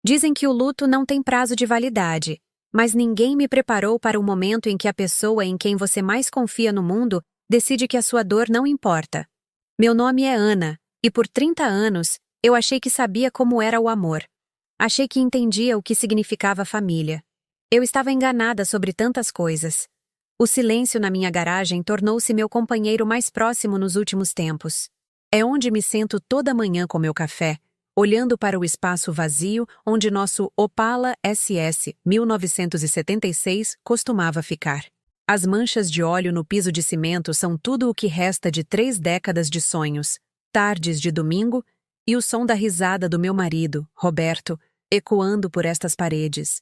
Dizem que o luto não tem prazo de validade, mas ninguém me preparou para o momento em que a pessoa em quem você mais confia no mundo decide que a sua dor não importa. Meu nome é Ana, e por 30 anos, eu achei que sabia como era o amor. Achei que entendia o que significava família. Eu estava enganada sobre tantas coisas. O silêncio na minha garagem tornou-se meu companheiro mais próximo nos últimos tempos. É onde me sento toda manhã com meu café, olhando para o espaço vazio onde nosso Opala SS 1976 costumava ficar. As manchas de óleo no piso de cimento são tudo o que resta de 3 décadas de sonhos, tardes de domingo e o som da risada do meu marido, Roberto, ecoando por estas paredes.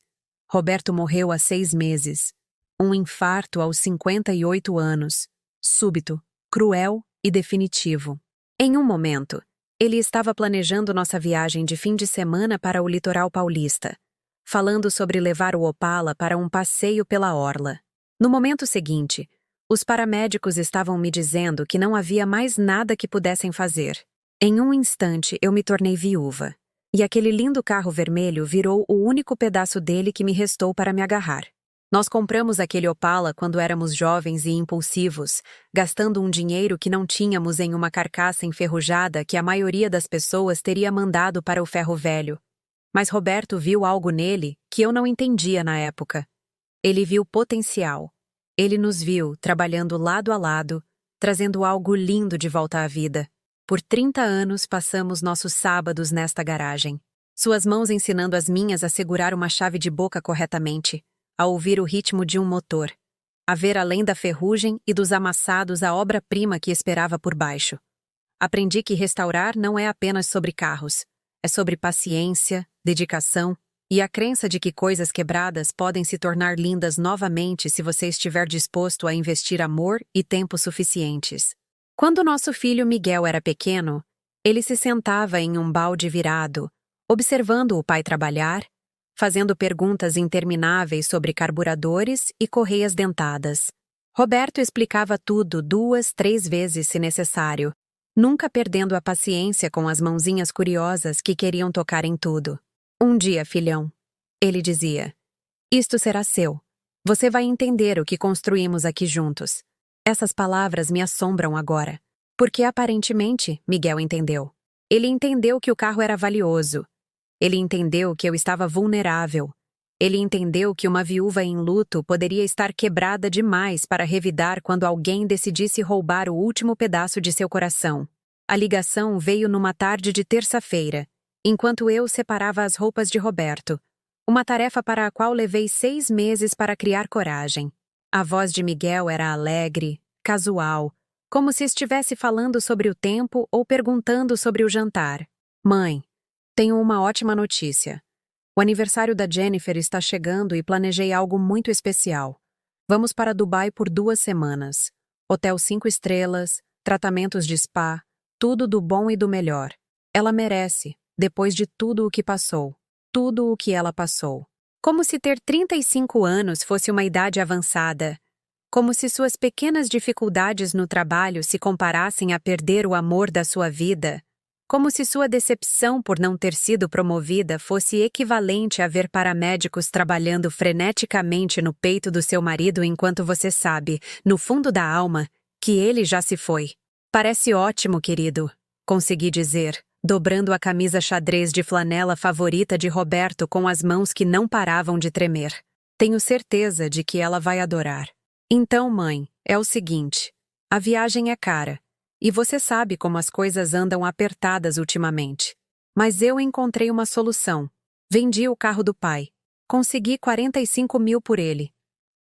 Roberto morreu há 6 meses. Um infarto aos 58 anos. Súbito, cruel e definitivo. Em um momento, ele estava planejando nossa viagem de fim de semana para o litoral paulista, falando sobre levar o Opala para um passeio pela orla. No momento seguinte, os paramédicos estavam me dizendo que não havia mais nada que pudessem fazer. Em um instante, eu me tornei viúva, e aquele lindo carro vermelho virou o único pedaço dele que me restou para me agarrar. Nós compramos aquele Opala quando éramos jovens e impulsivos, gastando um dinheiro que não tínhamos em uma carcaça enferrujada que a maioria das pessoas teria mandado para o ferro velho. Mas Roberto viu algo nele que eu não entendia na época. Ele viu potencial. Ele nos viu trabalhando lado a lado, trazendo algo lindo de volta à vida. Por 30 anos passamos nossos sábados nesta garagem. Suas mãos ensinando as minhas a segurar uma chave de boca corretamente, a ouvir o ritmo de um motor, a ver além da ferrugem e dos amassados a obra-prima que esperava por baixo. Aprendi que restaurar não é apenas sobre carros, é sobre paciência, dedicação e a crença de que coisas quebradas podem se tornar lindas novamente se você estiver disposto a investir amor e tempo suficientes. Quando nosso filho Miguel era pequeno, ele se sentava em um balde virado, observando o pai trabalhar, fazendo perguntas intermináveis sobre carburadores e correias dentadas. Roberto explicava tudo 2, 3 vezes se necessário, nunca perdendo a paciência com as mãozinhas curiosas que queriam tocar em tudo. Um dia, filhão, ele dizia, isto será seu. Você vai entender o que construímos aqui juntos. Essas palavras me assombram agora, porque aparentemente Miguel entendeu. Ele entendeu que o carro era valioso. Ele entendeu que eu estava vulnerável. Ele entendeu que uma viúva em luto poderia estar quebrada demais para revidar quando alguém decidisse roubar o último pedaço de seu coração. A ligação veio numa tarde de terça-feira, enquanto eu separava as roupas de Roberto, uma tarefa para a qual levei 6 meses para criar coragem. A voz de Miguel era alegre, casual, como se estivesse falando sobre o tempo ou perguntando sobre o jantar. Mãe, tenho uma ótima notícia. O aniversário da Jennifer está chegando e planejei algo muito especial. Vamos para Dubai por 2 semanas. Hotel 5 estrelas, tratamentos de spa, tudo do bom e do melhor. Ela merece, depois de tudo o que passou. Tudo o que ela passou. Como se ter 35 anos fosse uma idade avançada. Como se suas pequenas dificuldades no trabalho se comparassem a perder o amor da sua vida. Como se sua decepção por não ter sido promovida fosse equivalente a ver paramédicos trabalhando freneticamente no peito do seu marido enquanto você sabe, no fundo da alma, que ele já se foi. Parece ótimo, querido, consegui dizer, dobrando a camisa xadrez de flanela favorita de Roberto com as mãos que não paravam de tremer. Tenho certeza de que ela vai adorar. Então, mãe, é o seguinte, a viagem é cara. E você sabe como as coisas andam apertadas ultimamente. Mas eu encontrei uma solução. Vendi o carro do pai. Consegui 45 mil por ele.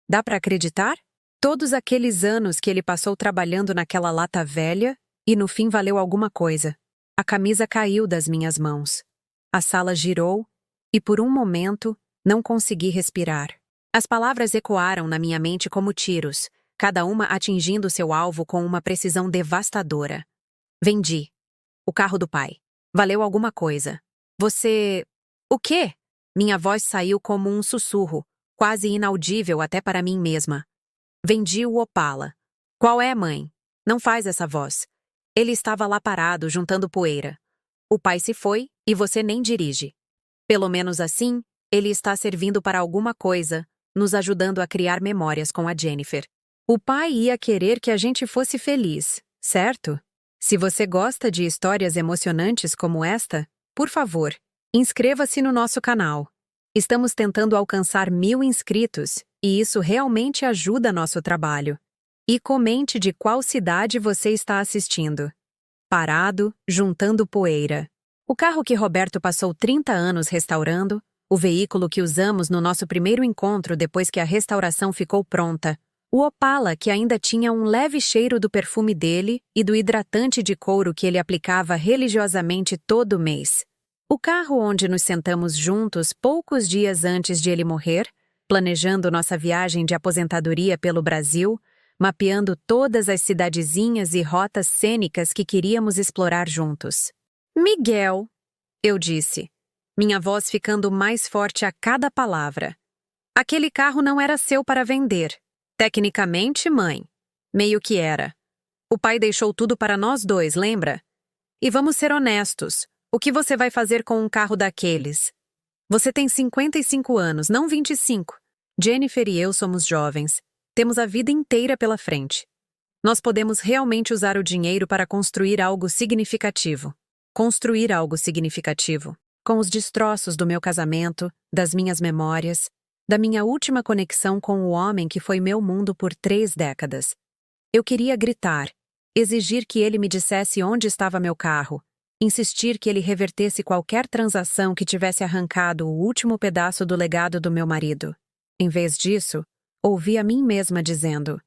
Dá para acreditar? Todos aqueles anos que ele passou trabalhando naquela lata velha, e no fim valeu alguma coisa. A camisa caiu das minhas mãos. A sala girou, e por um momento, não consegui respirar. As palavras ecoaram na minha mente como tiros, cada uma atingindo seu alvo com uma precisão devastadora. Vendi. O carro do pai. Valeu alguma coisa. Você... O quê? Minha voz saiu como um sussurro, quase inaudível até para mim mesma. Vendi o Opala. Qual é, mãe? Não faz essa voz. Ele estava lá parado, juntando poeira. O pai se foi e você nem dirige. Pelo menos assim, ele está servindo para alguma coisa, nos ajudando a criar memórias com a Jennifer. O pai ia querer que a gente fosse feliz, certo? Se você gosta de histórias emocionantes como esta, por favor, inscreva-se no nosso canal. Estamos tentando alcançar 1000 inscritos, e isso realmente ajuda nosso trabalho. E comente de qual cidade você está assistindo. Parado, juntando poeira. O carro que Roberto passou 30 anos restaurando, o veículo que usamos no nosso primeiro encontro depois que a restauração ficou pronta, o Opala que ainda tinha um leve cheiro do perfume dele e do hidratante de couro que ele aplicava religiosamente todo mês. O carro onde nos sentamos juntos poucos dias antes de ele morrer, planejando nossa viagem de aposentadoria pelo Brasil, mapeando todas as cidadezinhas e rotas cênicas que queríamos explorar juntos. Miguel, eu disse, minha voz ficando mais forte a cada palavra. Aquele carro não era seu para vender. Tecnicamente, mãe. Meio que era. O pai deixou tudo para nós dois, lembra? E vamos ser honestos. O que você vai fazer com um carro daqueles? Você tem 55 anos, não 25. Jennifer e eu somos jovens. Temos a vida inteira pela frente. Nós podemos realmente usar o dinheiro para construir algo significativo. Construir algo significativo. Com os destroços do meu casamento, das minhas memórias, da minha última conexão com o homem que foi meu mundo por 3 décadas. Eu queria gritar, exigir que ele me dissesse onde estava meu carro, insistir que ele revertesse qualquer transação que tivesse arrancado o último pedaço do legado do meu marido. Em vez disso, ouvi a mim mesma dizendo: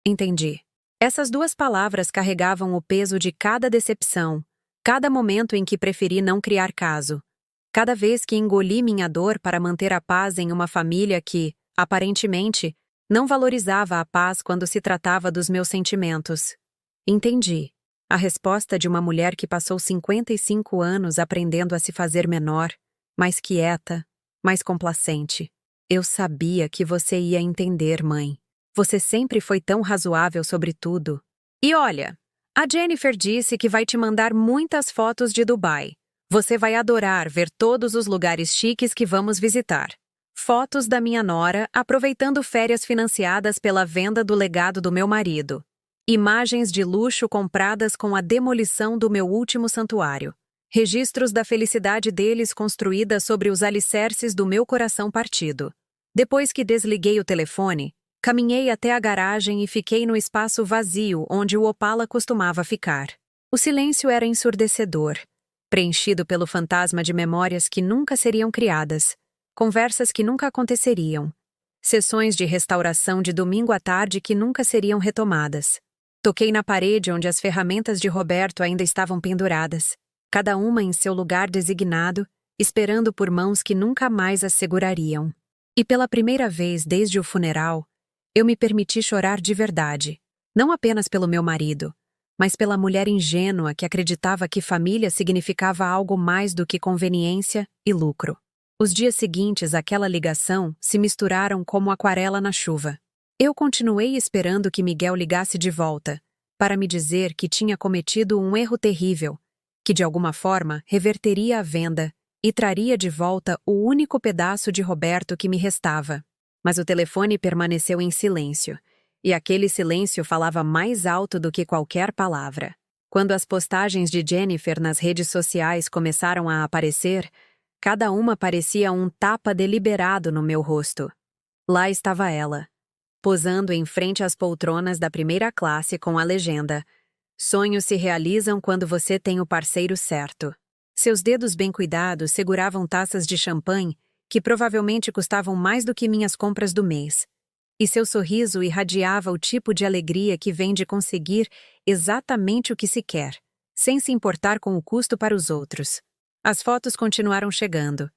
entendi. Essas 2 palavras carregavam o peso de cada decepção, cada momento em que preferi não criar caso, cada vez que engoli minha dor para manter a paz em uma família que, aparentemente, não valorizava a paz quando se tratava dos meus sentimentos. Entendi. A resposta de uma mulher que passou 55 anos aprendendo a se fazer menor, mais quieta, mais complacente. Eu sabia que você ia entender, mãe. Você sempre foi tão razoável sobre tudo. E olha, a Jennifer disse que vai te mandar muitas fotos de Dubai. Você vai adorar ver todos os lugares chiques que vamos visitar. Fotos da minha nora aproveitando férias financiadas pela venda do legado do meu marido. Imagens de luxo compradas com a demolição do meu último santuário. Registros da felicidade deles construída sobre os alicerces do meu coração partido. Depois que desliguei o telefone, caminhei até a garagem e fiquei no espaço vazio onde o Opala costumava ficar. O silêncio era ensurdecedor, preenchido pelo fantasma de memórias que nunca seriam criadas, conversas que nunca aconteceriam, sessões de restauração de domingo à tarde que nunca seriam retomadas. Toquei na parede onde as ferramentas de Roberto ainda estavam penduradas, cada uma em seu lugar designado, esperando por mãos que nunca mais as segurariam. E pela primeira vez desde o funeral, eu me permiti chorar de verdade, não apenas pelo meu marido, mas pela mulher ingênua que acreditava que família significava algo mais do que conveniência e lucro. Os dias seguintes àquela ligação se misturaram como aquarela na chuva. Eu continuei esperando que Miguel ligasse de volta, para me dizer que tinha cometido um erro terrível, que de alguma forma reverteria a venda e traria de volta o único pedaço de Roberto que me restava. Mas o telefone permaneceu em silêncio, e aquele silêncio falava mais alto do que qualquer palavra. Quando as postagens de Jennifer nas redes sociais começaram a aparecer, cada uma parecia um tapa deliberado no meu rosto. Lá estava ela, posando em frente às poltronas da primeira classe com a legenda: "Sonhos se realizam quando você tem o parceiro certo." Seus dedos bem cuidados seguravam taças de champanhe que provavelmente custavam mais do que minhas compras do mês. E seu sorriso irradiava o tipo de alegria que vem de conseguir exatamente o que se quer, sem se importar com o custo para os outros. As fotos continuaram chegando.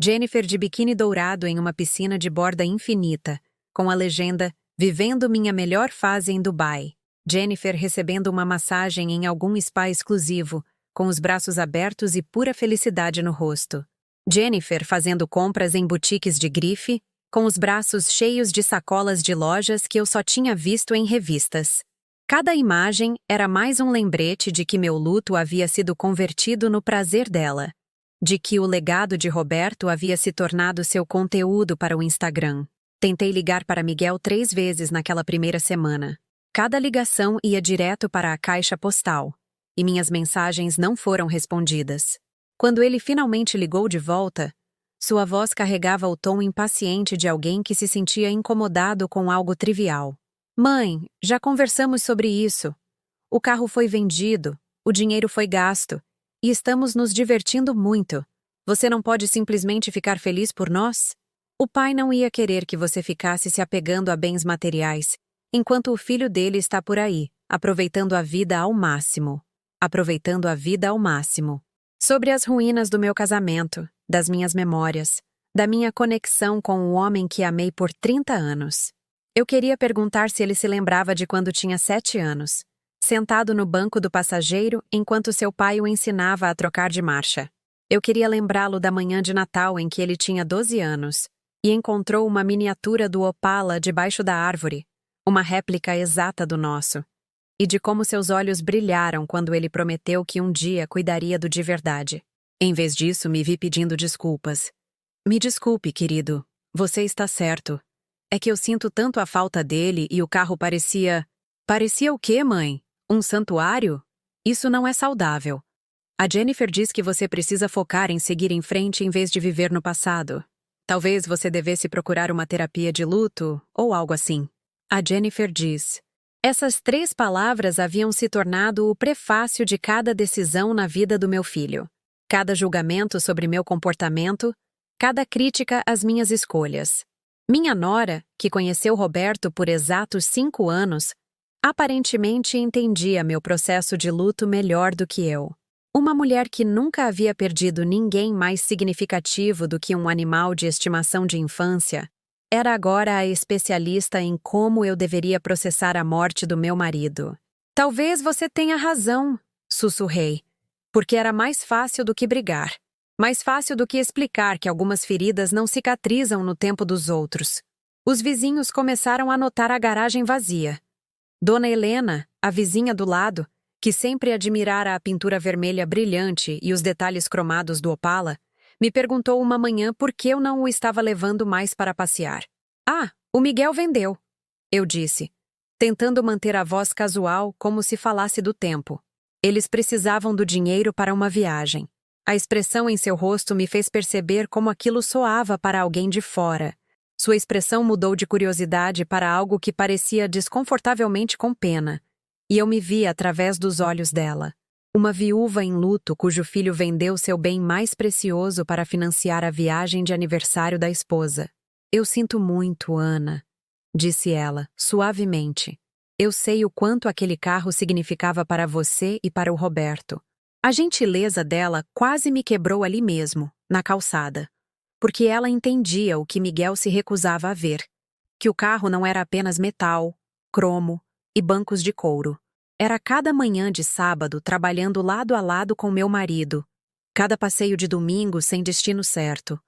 Jennifer de biquíni dourado em uma piscina de borda infinita, com a legenda "Vivendo minha melhor fase em Dubai." Jennifer recebendo uma massagem em algum spa exclusivo, com os braços abertos e pura felicidade no rosto. Jennifer fazendo compras em boutiques de grife, com os braços cheios de sacolas de lojas que eu só tinha visto em revistas. Cada imagem era mais um lembrete de que meu luto havia sido convertido no prazer dela. de que o legado de Roberto havia se tornado seu conteúdo para o Instagram. Tentei ligar para Miguel 3 vezes naquela primeira semana. Cada ligação ia direto para a caixa postal, e minhas mensagens não foram respondidas. Quando ele finalmente ligou de volta, sua voz carregava o tom impaciente de alguém que se sentia incomodado com algo trivial. Mãe, já conversamos sobre isso. O carro foi vendido, o dinheiro foi gasto, e estamos nos divertindo muito. Você não pode simplesmente ficar feliz por nós? O pai não ia querer que você ficasse se apegando a bens materiais, enquanto o filho dele está por aí, aproveitando a vida ao máximo. Aproveitando a vida ao máximo. Sobre as ruínas do meu casamento, das minhas memórias, da minha conexão com o homem que amei por 30 anos. Eu queria perguntar se ele se lembrava de quando tinha 7 anos, sentado no banco do passageiro enquanto seu pai o ensinava a trocar de marcha. Eu queria lembrá-lo da manhã de Natal em que ele tinha 12 anos e encontrou uma miniatura do Opala debaixo da árvore, uma réplica exata do nosso, e de como seus olhos brilharam quando ele prometeu que um dia cuidaria do de verdade. Em vez disso, me vi pedindo desculpas. Me desculpe, querido. Você está certo. É que eu sinto tanto a falta dele e o carro parecia... Parecia o quê, mãe? Um santuário? Isso não é saudável. A Jennifer diz que você precisa focar em seguir em frente em vez de viver no passado. Talvez você devesse procurar uma terapia de luto ou algo assim. A Jennifer diz... Essas 3 palavras haviam se tornado o prefácio de cada decisão na vida do meu filho. Cada julgamento sobre meu comportamento, cada crítica às minhas escolhas. Minha nora, que conheceu Roberto por exatos 5 anos, aparentemente entendia meu processo de luto melhor do que eu. Uma mulher que nunca havia perdido ninguém mais significativo do que um animal de estimação de infância, era agora a especialista em como eu deveria processar a morte do meu marido. Talvez você tenha razão, sussurrei, porque era mais fácil do que brigar. Mais fácil do que explicar que algumas feridas não cicatrizam no tempo dos outros. Os vizinhos começaram a notar a garagem vazia. Dona Helena, a vizinha do lado, que sempre admirara a pintura vermelha brilhante e os detalhes cromados do Opala, me perguntou uma manhã por que eu não o estava levando mais para passear. Ah, o Miguel vendeu, eu disse, tentando manter a voz casual como se falasse do tempo. Eles precisavam do dinheiro para uma viagem. A expressão em seu rosto me fez perceber como aquilo soava para alguém de fora. Sua expressão mudou de curiosidade para algo que parecia desconfortavelmente com pena, e eu me vi através dos olhos dela. Uma viúva em luto cujo filho vendeu seu bem mais precioso para financiar a viagem de aniversário da esposa. Eu sinto muito, Ana, disse ela, suavemente. Eu sei o quanto aquele carro significava para você e para o Roberto. A gentileza dela quase me quebrou ali mesmo, na calçada, porque ela entendia o que Miguel se recusava a ver, que o carro não era apenas metal, cromo e bancos de couro. Era cada manhã de sábado trabalhando lado a lado com meu marido, cada passeio de domingo sem destino certo,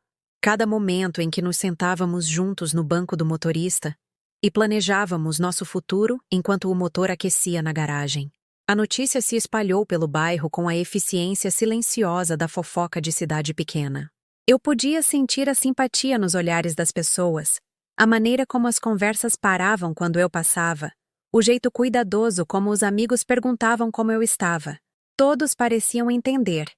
cada momento em que nos sentávamos juntos no banco do motorista e planejávamos nosso futuro enquanto o motor aquecia na garagem. A notícia se espalhou pelo bairro com a eficiência silenciosa da fofoca de cidade pequena. Eu podia sentir a simpatia nos olhares das pessoas, a maneira como as conversas paravam quando eu passava, o jeito cuidadoso como os amigos perguntavam como eu estava. Todos pareciam entender,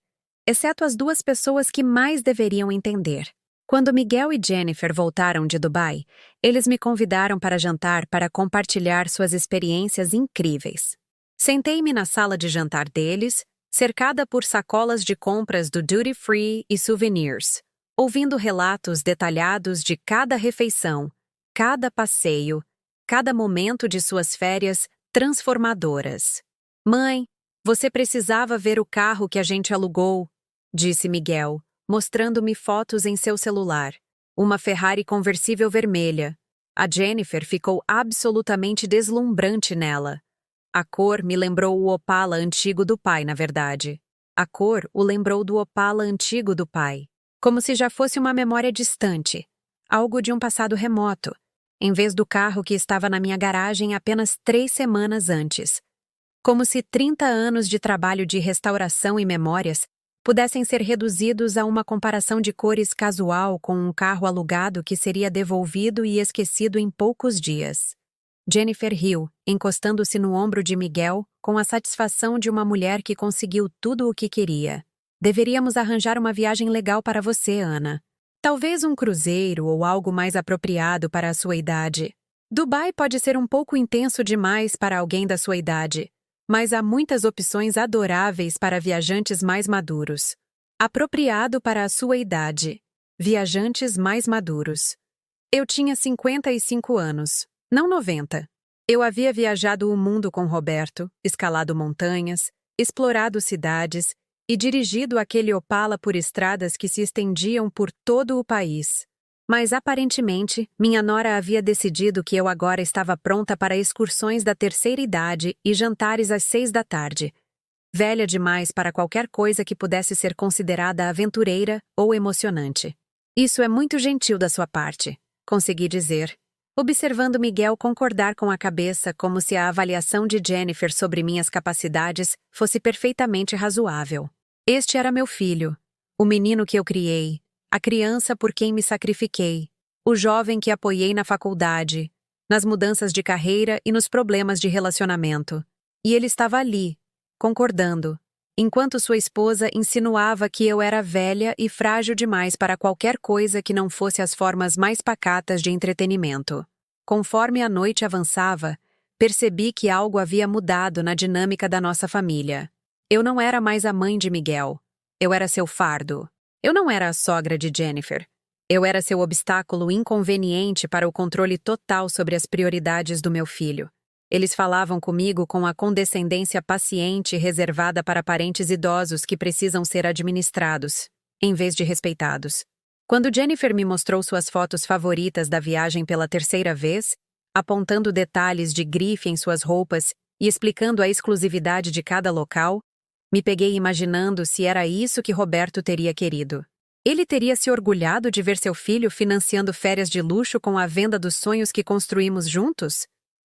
exceto as 2 pessoas que mais deveriam entender. Quando Miguel e Jennifer voltaram de Dubai, eles me convidaram para jantar para compartilhar suas experiências incríveis. Sentei-me na sala de jantar deles, cercada por sacolas de compras do Duty Free e souvenirs, ouvindo relatos detalhados de cada refeição, cada passeio, cada momento de suas férias transformadoras. Mãe, você precisava ver o carro que a gente alugou, disse Miguel, mostrando-me fotos em seu celular. Uma Ferrari conversível vermelha. A Jennifer ficou absolutamente deslumbrante nela. A cor me lembrou o Opala antigo do pai, na verdade. A cor o lembrou do Opala antigo do pai. Como se já fosse uma memória distante, algo de um passado remoto, em vez do carro que estava na minha garagem apenas 3 semanas antes. Como se 30 anos de trabalho de restauração e memórias pudessem ser reduzidos a uma comparação de cores casual com um carro alugado que seria devolvido e esquecido em poucos dias. Jennifer riu, encostando-se no ombro de Miguel, com a satisfação de uma mulher que conseguiu tudo o que queria. Deveríamos arranjar uma viagem legal para você, Ana. Talvez um cruzeiro ou algo mais apropriado para a sua idade. Dubai pode ser um pouco intenso demais para alguém da sua idade, mas há muitas opções adoráveis para viajantes mais maduros. Apropriado para a sua idade. Viajantes mais maduros. Eu tinha 55 anos, não 90. Eu havia viajado o mundo com Roberto, escalado montanhas, explorado cidades e dirigido aquele Opala por estradas que se estendiam por todo o país. Mas, aparentemente, minha nora havia decidido que eu agora estava pronta para excursões da terceira idade e jantares às 6 da tarde. Velha demais para qualquer coisa que pudesse ser considerada aventureira ou emocionante. Isso é muito gentil da sua parte, consegui dizer, observando Miguel concordar com a cabeça como se a avaliação de Jennifer sobre minhas capacidades fosse perfeitamente razoável. Este era meu filho, o menino que eu criei, a criança por quem me sacrifiquei, o jovem que apoiei na faculdade, nas mudanças de carreira e nos problemas de relacionamento. E ele estava ali, concordando, enquanto sua esposa insinuava que eu era velha e frágil demais para qualquer coisa que não fosse as formas mais pacatas de entretenimento. Conforme a noite avançava, percebi que algo havia mudado na dinâmica da nossa família. Eu não era mais a mãe de Miguel. Eu era seu fardo. Eu não era a sogra de Jennifer. Eu era seu obstáculo inconveniente para o controle total sobre as prioridades do meu filho. Eles falavam comigo com a condescendência paciente reservada para parentes idosos que precisam ser administrados, em vez de respeitados. Quando Jennifer me mostrou suas fotos favoritas da viagem pela terceira vez, apontando detalhes de grife em suas roupas e explicando a exclusividade de cada local, me peguei imaginando se era isso que Roberto teria querido. Ele teria se orgulhado de ver seu filho financiando férias de luxo com a venda dos sonhos que construímos juntos?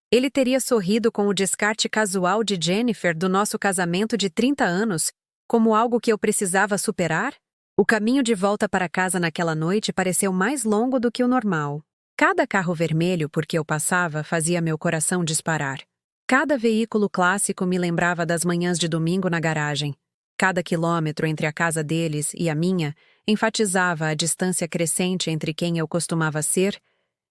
Ele teria sorrido com o descarte casual de Jennifer do nosso casamento de 30 anos, como algo que eu precisava superar? O caminho de volta para casa naquela noite pareceu mais longo do que o normal. Cada carro vermelho por que eu passava fazia meu coração disparar. Cada veículo clássico me lembrava das manhãs de domingo na garagem. Cada quilômetro entre a casa deles e a minha enfatizava a distância crescente entre quem eu costumava ser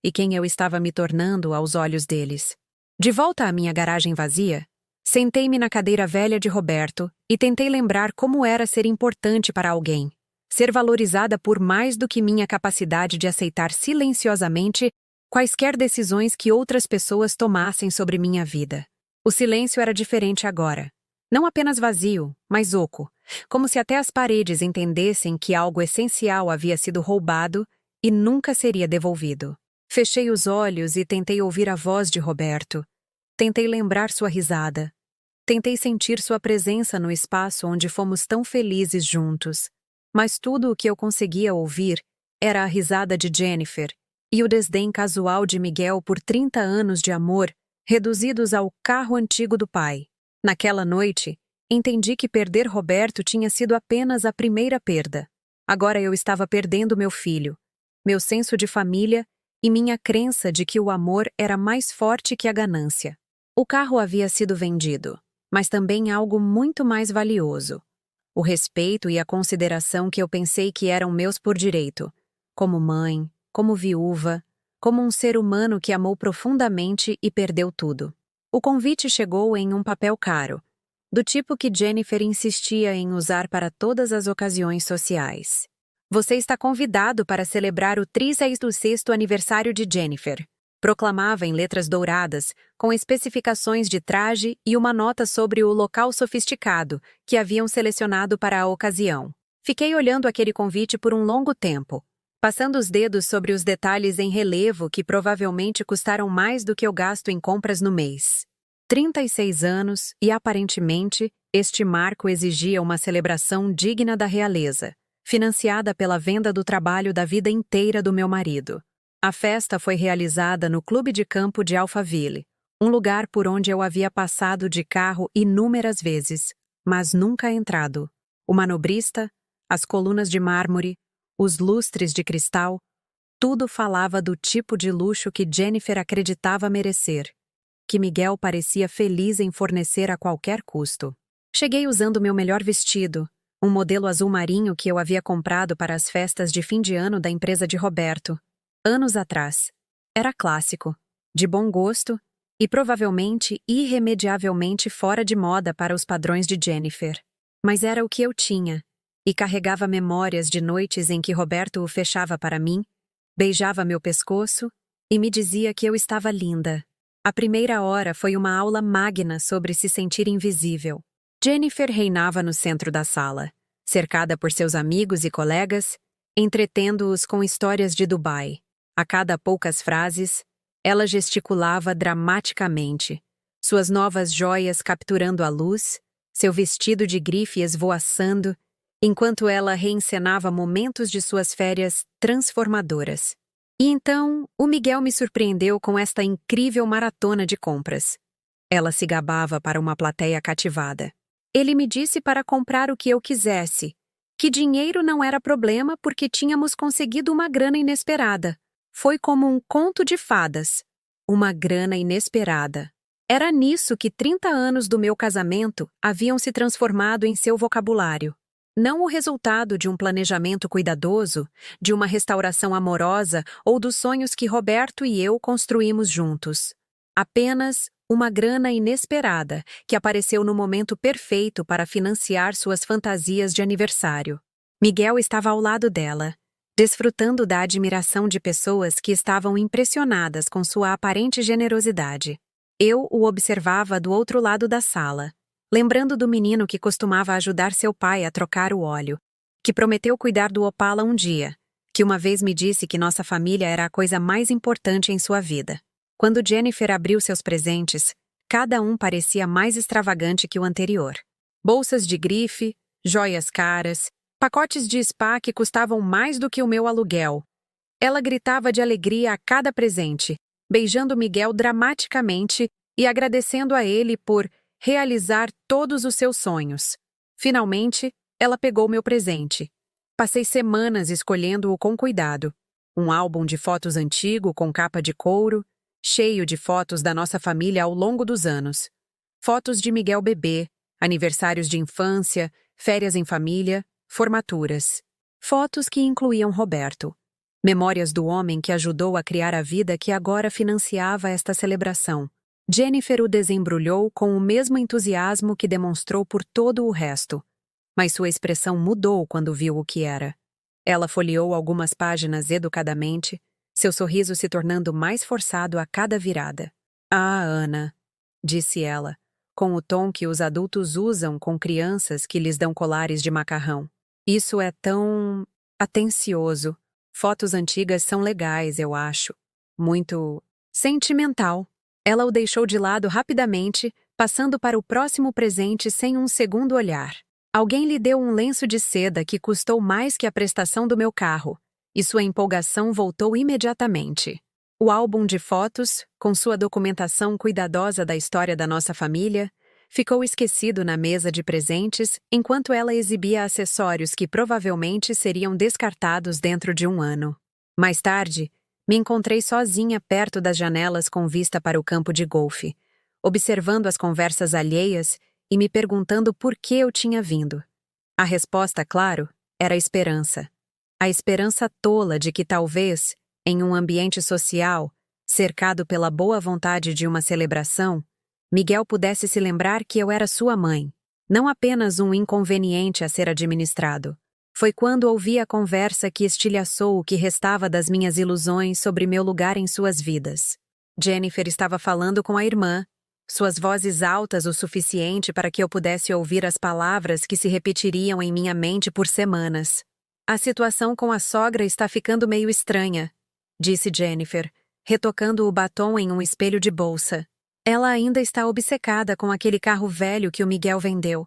e quem eu estava me tornando aos olhos deles. De volta à minha garagem vazia, sentei-me na cadeira velha de Roberto e tentei lembrar como era ser importante para alguém, ser valorizada por mais do que minha capacidade de aceitar silenciosamente quaisquer decisões que outras pessoas tomassem sobre minha vida. O silêncio era diferente agora. Não apenas vazio, mas oco, como se até as paredes entendessem que algo essencial havia sido roubado e nunca seria devolvido. Fechei os olhos e tentei ouvir a voz de Roberto. Tentei lembrar sua risada. Tentei sentir sua presença no espaço onde fomos tão felizes juntos. Mas tudo o que eu conseguia ouvir era a risada de Jennifer e o desdém casual de Miguel por 30 anos de amor, reduzidos ao carro antigo do pai. Naquela noite, entendi que perder Roberto tinha sido apenas a primeira perda. Agora eu estava perdendo meu filho, meu senso de família e minha crença de que o amor era mais forte que a ganância. O carro havia sido vendido, mas também algo muito mais valioso. O respeito e a consideração que eu pensei que eram meus por direito, como mãe, como viúva, como um ser humano que amou profundamente e perdeu tudo. O convite chegou em um papel caro, do tipo que Jennifer insistia em usar para todas as ocasiões sociais. Você está convidado para celebrar o 36º aniversário de Jennifer, proclamava em letras douradas, com especificações de traje e uma nota sobre o local sofisticado que haviam selecionado para a ocasião. Fiquei olhando aquele convite por um longo tempo, passando os dedos sobre os detalhes em relevo que provavelmente custaram mais do que eu gasto em compras no mês. 36 anos e, aparentemente, este marco exigia uma celebração digna da realeza, financiada pela venda do trabalho da vida inteira do meu marido. A festa foi realizada no Clube de Campo de Alphaville, um lugar por onde eu havia passado de carro inúmeras vezes, mas nunca entrado. O manobrista, as colunas de mármore, os lustres de cristal, tudo falava do tipo de luxo que Jennifer acreditava merecer, que Miguel parecia feliz em fornecer a qualquer custo. Cheguei usando meu melhor vestido, um modelo azul marinho que eu havia comprado para as festas de fim de ano da empresa de Roberto, anos atrás. Era clássico, de bom gosto e provavelmente irremediavelmente fora de moda para os padrões de Jennifer. Mas era o que eu tinha, e carregava memórias de noites em que Roberto o fechava para mim, beijava meu pescoço e me dizia que eu estava linda. A primeira hora foi uma aula magna sobre se sentir invisível. Jennifer reinava no centro da sala, cercada por seus amigos e colegas, entretendo-os com histórias de Dubai. A cada poucas frases, ela gesticulava dramaticamente, suas novas joias capturando a luz, seu vestido de grife esvoaçando, enquanto ela reencenava momentos de suas férias transformadoras. E então, o Miguel me surpreendeu com esta incrível maratona de compras. Ela se gabava para uma plateia cativada. Ele me disse para comprar o que eu quisesse, que dinheiro não era problema porque tínhamos conseguido uma grana inesperada. Foi como um conto de fadas. Uma grana inesperada. Era nisso que 30 anos do meu casamento haviam se transformado em seu vocabulário. Não o resultado de um planejamento cuidadoso, de uma restauração amorosa ou dos sonhos que Roberto e eu construímos juntos. Apenas uma grana inesperada que apareceu no momento perfeito para financiar suas fantasias de aniversário. Miguel estava ao lado dela, desfrutando da admiração de pessoas que estavam impressionadas com sua aparente generosidade. Eu o observava do outro lado da sala, lembrando do menino que costumava ajudar seu pai a trocar o óleo, que prometeu cuidar do Opala um dia, que uma vez me disse que nossa família era a coisa mais importante em sua vida. Quando Jennifer abriu seus presentes, cada um parecia mais extravagante que o anterior. Bolsas de grife, joias caras, pacotes de spa que custavam mais do que o meu aluguel. Ela gritava de alegria a cada presente, beijando Miguel dramaticamente e agradecendo a ele por realizar todos os seus sonhos. Finalmente, ela pegou meu presente. Passei semanas escolhendo-o com cuidado. Um álbum de fotos antigo com capa de couro, cheio de fotos da nossa família ao longo dos anos. Fotos de Miguel bebê, aniversários de infância, férias em família, formaturas. Fotos que incluíam Roberto. Memórias do homem que ajudou a criar a vida que agora financiava esta celebração. Jennifer o desembrulhou com o mesmo entusiasmo que demonstrou por todo o resto. Mas sua expressão mudou quando viu o que era. Ela folheou algumas páginas educadamente, seu sorriso se tornando mais forçado a cada virada. "Ah, Ana", disse ela, com o tom que os adultos usam com crianças que lhes dão colares de macarrão. "Isso é tão atencioso. Fotos antigas são legais, eu acho. Muito sentimental." Ela o deixou de lado rapidamente, passando para o próximo presente sem um segundo olhar. Alguém lhe deu um lenço de seda que custou mais que a prestação do meu carro, e sua empolgação voltou imediatamente. O álbum de fotos, com sua documentação cuidadosa da história da nossa família, ficou esquecido na mesa de presentes enquanto ela exibia acessórios que provavelmente seriam descartados dentro de um ano. Mais tarde, me encontrei sozinha perto das janelas com vista para o campo de golfe, observando as conversas alheias e me perguntando por que eu tinha vindo. A resposta, claro, era a esperança. A esperança tola de que talvez, em um ambiente social, cercado pela boa vontade de uma celebração, Miguel pudesse se lembrar que eu era sua mãe, não apenas um inconveniente a ser administrado. Foi quando ouvi a conversa que estilhaçou o que restava das minhas ilusões sobre meu lugar em suas vidas. Jennifer estava falando com a irmã, suas vozes altas o suficiente para que eu pudesse ouvir as palavras que se repetiriam em minha mente por semanas. "A situação com a sogra está ficando meio estranha", disse Jennifer, retocando o batom em um espelho de bolsa. "Ela ainda está obcecada com aquele carro velho que o Miguel vendeu.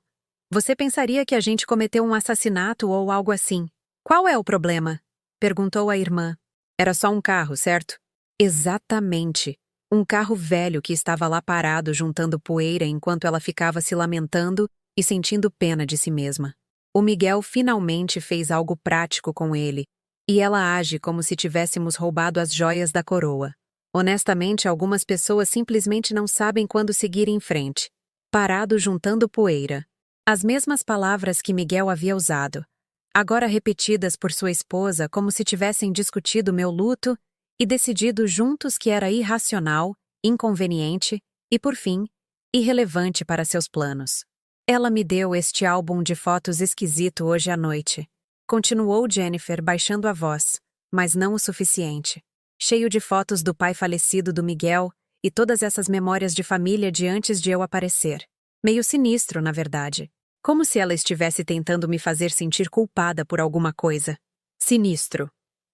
Você pensaria que a gente cometeu um assassinato ou algo assim. Qual é o problema?" perguntou a irmã. "Era só um carro, certo?" Exatamente. Um carro velho que estava lá parado juntando poeira enquanto ela ficava se lamentando e sentindo pena de si mesma. O Miguel finalmente fez algo prático com ele, e ela age como se tivéssemos roubado as joias da coroa. Honestamente, algumas pessoas simplesmente não sabem quando seguir em frente. Parado juntando poeira. As mesmas palavras que Miguel havia usado, agora repetidas por sua esposa como se tivessem discutido meu luto e decidido juntos que era irracional, inconveniente e, por fim, irrelevante para seus planos. Ela me deu este álbum de fotos esquisito hoje à noite. Continuou Jennifer, baixando a voz, mas não o suficiente. Cheio de fotos do pai falecido do Miguel e todas essas memórias de família de antes de eu aparecer. Meio sinistro, na verdade. Como se ela estivesse tentando me fazer sentir culpada por alguma coisa. Sinistro.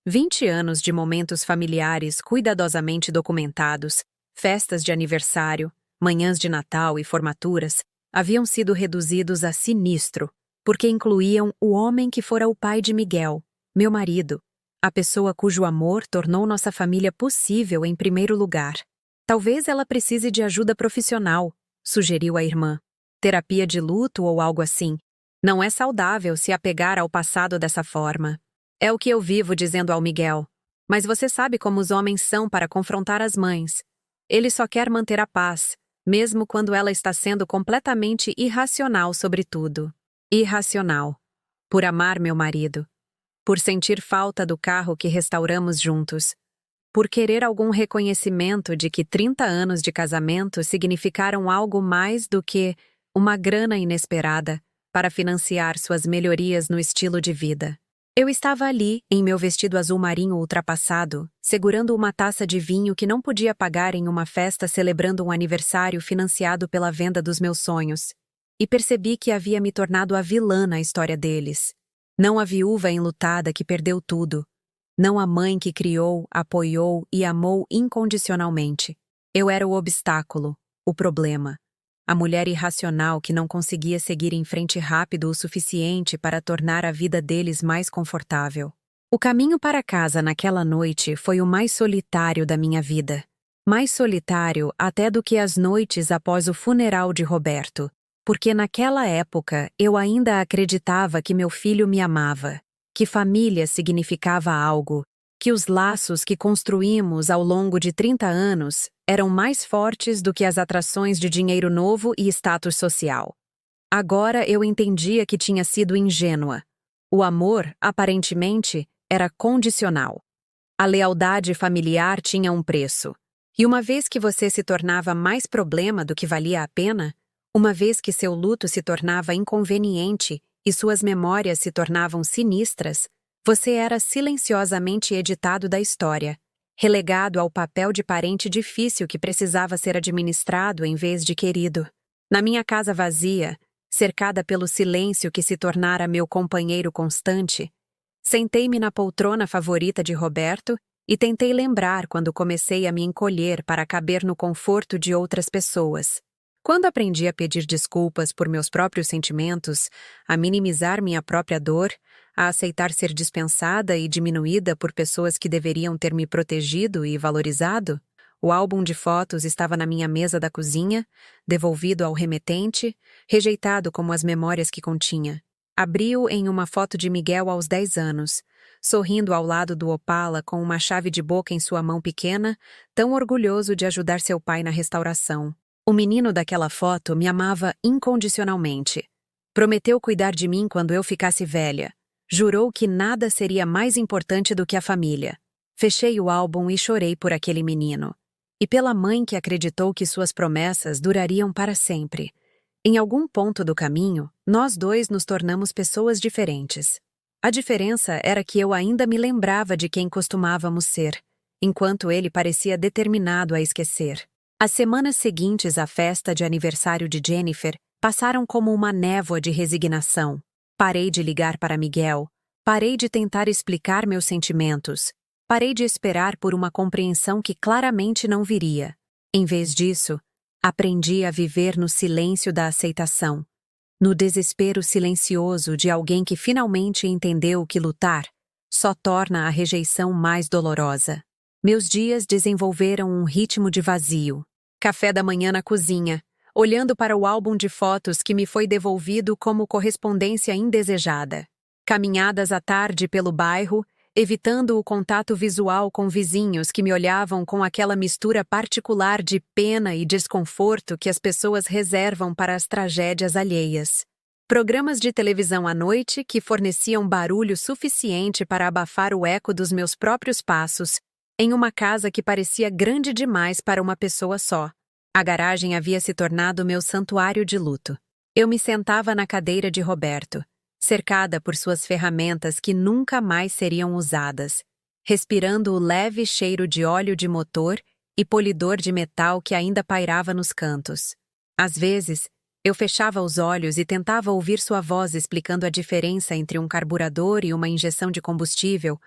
20 anos de momentos familiares cuidadosamente documentados, festas de aniversário, manhãs de Natal e formaturas, haviam sido reduzidos a sinistro, porque incluíam o homem que fora o pai de Miguel, meu marido, a pessoa cujo amor tornou nossa família possível em primeiro lugar. Talvez ela precise de ajuda profissional, sugeriu a irmã. Terapia de luto ou algo assim. Não é saudável se apegar ao passado dessa forma. É o que eu vivo dizendo ao Miguel. Mas você sabe como os homens são para confrontar as mães. Ele só quer manter a paz, mesmo quando ela está sendo completamente irracional sobre tudo. Irracional. Por amar meu marido. Por sentir falta do carro que restauramos juntos. Por querer algum reconhecimento de que 30 anos de casamento significaram algo mais do que uma grana inesperada para financiar suas melhorias no estilo de vida. Eu estava ali, em meu vestido azul marinho ultrapassado, segurando uma taça de vinho que não podia pagar em uma festa celebrando um aniversário financiado pela venda dos meus sonhos, e percebi que havia me tornado a vilã na história deles. Não a viúva enlutada que perdeu tudo. Não a mãe que criou, apoiou e amou incondicionalmente. Eu era o obstáculo, o problema. A mulher irracional que não conseguia seguir em frente rápido o suficiente para tornar a vida deles mais confortável. O caminho para casa naquela noite foi o mais solitário da minha vida. Mais solitário até do que as noites após o funeral de Roberto, porque naquela época eu ainda acreditava que meu filho me amava, que família significava algo, que os laços que construímos ao longo de 30 anos eram mais fortes do que as atrações de dinheiro novo e status social. Agora eu entendia que tinha sido ingênua. O amor, aparentemente, era condicional. A lealdade familiar tinha um preço. E uma vez que você se tornava mais problema do que valia a pena, uma vez que seu luto se tornava inconveniente e suas memórias se tornavam sinistras, você era silenciosamente editado da história, relegado ao papel de parente difícil que precisava ser administrado em vez de querido. Na minha casa vazia, cercada pelo silêncio que se tornara meu companheiro constante, sentei-me na poltrona favorita de Roberto e tentei lembrar quando comecei a me encolher para caber no conforto de outras pessoas. Quando aprendi a pedir desculpas por meus próprios sentimentos, a minimizar minha própria dor, a aceitar ser dispensada e diminuída por pessoas que deveriam ter me protegido e valorizado, o álbum de fotos estava na minha mesa da cozinha, devolvido ao remetente, rejeitado como as memórias que continha. Abri-o em uma foto de Miguel aos 10 anos, sorrindo ao lado do Opala com uma chave de boca em sua mão pequena, tão orgulhoso de ajudar seu pai na restauração. O menino daquela foto me amava incondicionalmente. Prometeu cuidar de mim quando eu ficasse velha. Jurou que nada seria mais importante do que a família. Fechei o álbum e chorei por aquele menino. E pela mãe que acreditou que suas promessas durariam para sempre. Em algum ponto do caminho, nós dois nos tornamos pessoas diferentes. A diferença era que eu ainda me lembrava de quem costumávamos ser, enquanto ele parecia determinado a esquecer. As semanas seguintes à festa de aniversário de Jennifer passaram como uma névoa de resignação. Parei de ligar para Miguel, parei de tentar explicar meus sentimentos, parei de esperar por uma compreensão que claramente não viria. Em vez disso, aprendi a viver no silêncio da aceitação, no desespero silencioso de alguém que finalmente entendeu que lutar só torna a rejeição mais dolorosa. Meus dias desenvolveram um ritmo de vazio. Café da manhã na cozinha, olhando para o álbum de fotos que me foi devolvido como correspondência indesejada. Caminhadas à tarde pelo bairro, evitando o contato visual com vizinhos que me olhavam com aquela mistura particular de pena e desconforto que as pessoas reservam para as tragédias alheias. Programas de televisão à noite que forneciam barulho suficiente para abafar o eco dos meus próprios passos, em uma casa que parecia grande demais para uma pessoa só. A garagem havia se tornado meu santuário de luto. Eu me sentava na cadeira de Roberto, cercada por suas ferramentas que nunca mais seriam usadas, respirando o leve cheiro de óleo de motor e polidor de metal que ainda pairava nos cantos. Às vezes, eu fechava os olhos e tentava ouvir sua voz explicando a diferença entre um carburador e uma injeção de combustível,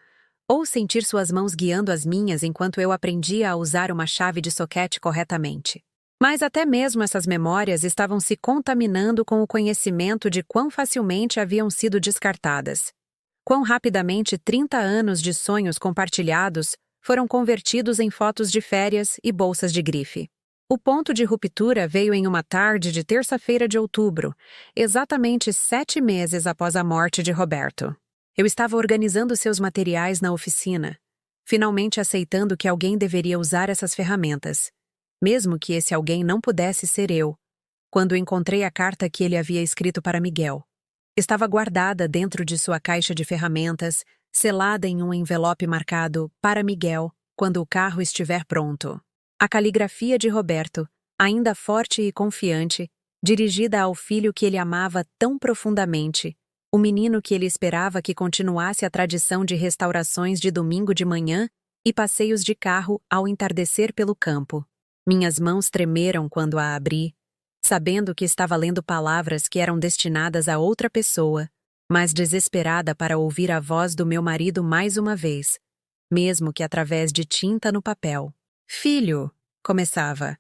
ou sentir suas mãos guiando as minhas enquanto eu aprendia a usar uma chave de soquete corretamente. Mas até mesmo essas memórias estavam se contaminando com o conhecimento de quão facilmente haviam sido descartadas. Quão rapidamente 30 anos de sonhos compartilhados foram convertidos em fotos de férias e bolsas de grife. O ponto de ruptura veio em uma tarde de terça-feira de outubro, exatamente 7 meses após a morte de Roberto. Eu estava organizando seus materiais na oficina, finalmente aceitando que alguém deveria usar essas ferramentas, mesmo que esse alguém não pudesse ser eu, quando encontrei a carta que ele havia escrito para Miguel. Estava guardada dentro de sua caixa de ferramentas, selada em um envelope marcado "Para Miguel, quando o carro estiver pronto". A caligrafia de Roberto, ainda forte e confiante, dirigida ao filho que ele amava tão profundamente, o menino que ele esperava que continuasse a tradição de restaurações de domingo de manhã e passeios de carro ao entardecer pelo campo. Minhas mãos tremeram quando a abri, sabendo que estava lendo palavras que eram destinadas a outra pessoa, mas desesperada para ouvir a voz do meu marido mais uma vez, mesmo que através de tinta no papel. "Filho", começava,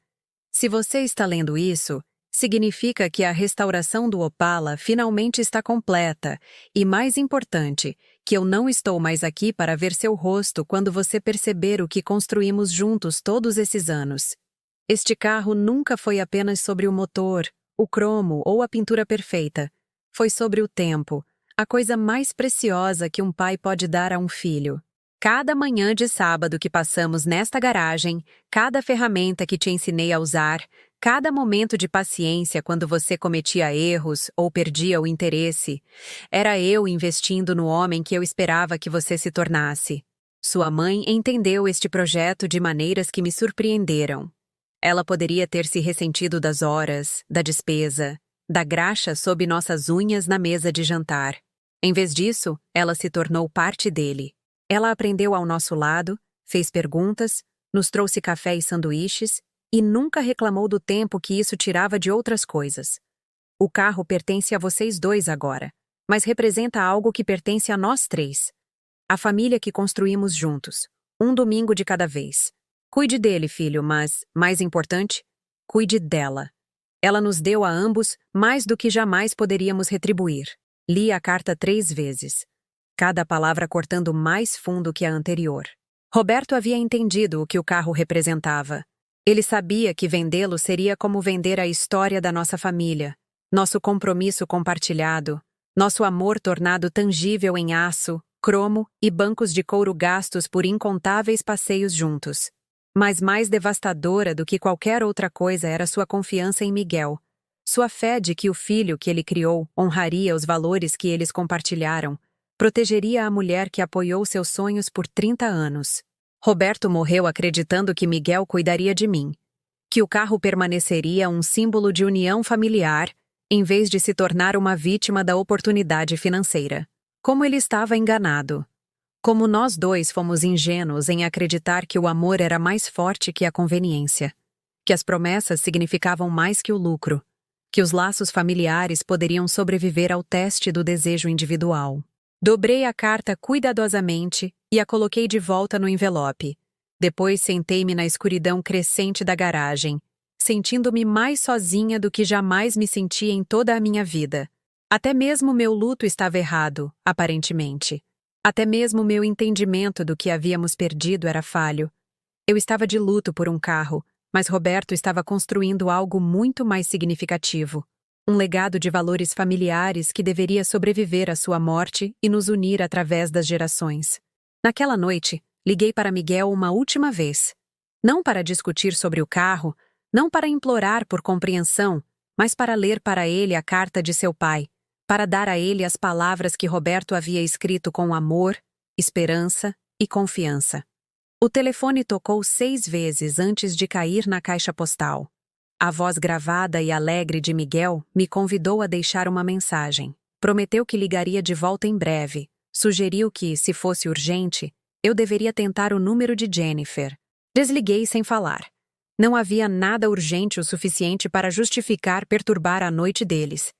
"se você está lendo isso, significa que a restauração do Opala finalmente está completa e, mais importante, que eu não estou mais aqui para ver seu rosto quando você perceber o que construímos juntos todos esses anos. Este carro nunca foi apenas sobre o motor, o cromo ou a pintura perfeita. Foi sobre o tempo, a coisa mais preciosa que um pai pode dar a um filho. Cada manhã de sábado que passamos nesta garagem, cada ferramenta que te ensinei a usar, cada momento de paciência quando você cometia erros ou perdia o interesse, era eu investindo no homem que eu esperava que você se tornasse. Sua mãe entendeu este projeto de maneiras que me surpreenderam. Ela poderia ter se ressentido das horas, da despesa, da graxa sob nossas unhas na mesa de jantar. Em vez disso, ela se tornou parte dele. Ela aprendeu ao nosso lado, fez perguntas, nos trouxe café e sanduíches e nunca reclamou do tempo que isso tirava de outras coisas. O carro pertence a vocês dois agora, mas representa algo que pertence a nós três. A família que construímos juntos, um domingo de cada vez. Cuide dele, filho, mas, mais importante, cuide dela. Ela nos deu a ambos mais do que jamais poderíamos retribuir. Li a carta 3 vezes, cada palavra cortando mais fundo que a anterior. Roberto havia entendido o que o carro representava. Ele sabia que vendê-lo seria como vender a história da nossa família, nosso compromisso compartilhado, nosso amor tornado tangível em aço, cromo e bancos de couro gastos por incontáveis passeios juntos. Mas mais devastadora do que qualquer outra coisa era sua confiança em Miguel, sua fé de que o filho que ele criou honraria os valores que eles compartilharam, protegeria a mulher que apoiou seus sonhos por 30 anos. Roberto morreu acreditando que Miguel cuidaria de mim, que o carro permaneceria um símbolo de união familiar, em vez de se tornar uma vítima da oportunidade financeira. Como ele estava enganado. Como nós dois fomos ingênuos em acreditar que o amor era mais forte que a conveniência, que as promessas significavam mais que o lucro, que os laços familiares poderiam sobreviver ao teste do desejo individual. Dobrei a carta cuidadosamente e a coloquei de volta no envelope. Depois sentei-me na escuridão crescente da garagem, sentindo-me mais sozinha do que jamais me senti em toda a minha vida. Até mesmo meu luto estava errado, aparentemente. Até mesmo meu entendimento do que havíamos perdido era falho. Eu estava de luto por um carro, Mas Roberto estava construindo algo muito mais significativo. Um legado de valores familiares que deveria sobreviver à sua morte e nos unir através das gerações. Naquela noite, liguei para Miguel uma última vez. Não para discutir sobre o carro, não para implorar por compreensão, mas para ler para ele a carta de seu pai, para dar a ele as palavras que Roberto havia escrito com amor, esperança e confiança. O telefone tocou 6 vezes antes de cair na caixa postal. A voz gravada e alegre de Miguel me convidou a deixar uma mensagem. Prometeu que ligaria de volta em breve. Sugeriu que, se fosse urgente, eu deveria tentar o número de Jennifer. Desliguei sem falar. Não havia nada urgente o suficiente para justificar perturbar a noite deles.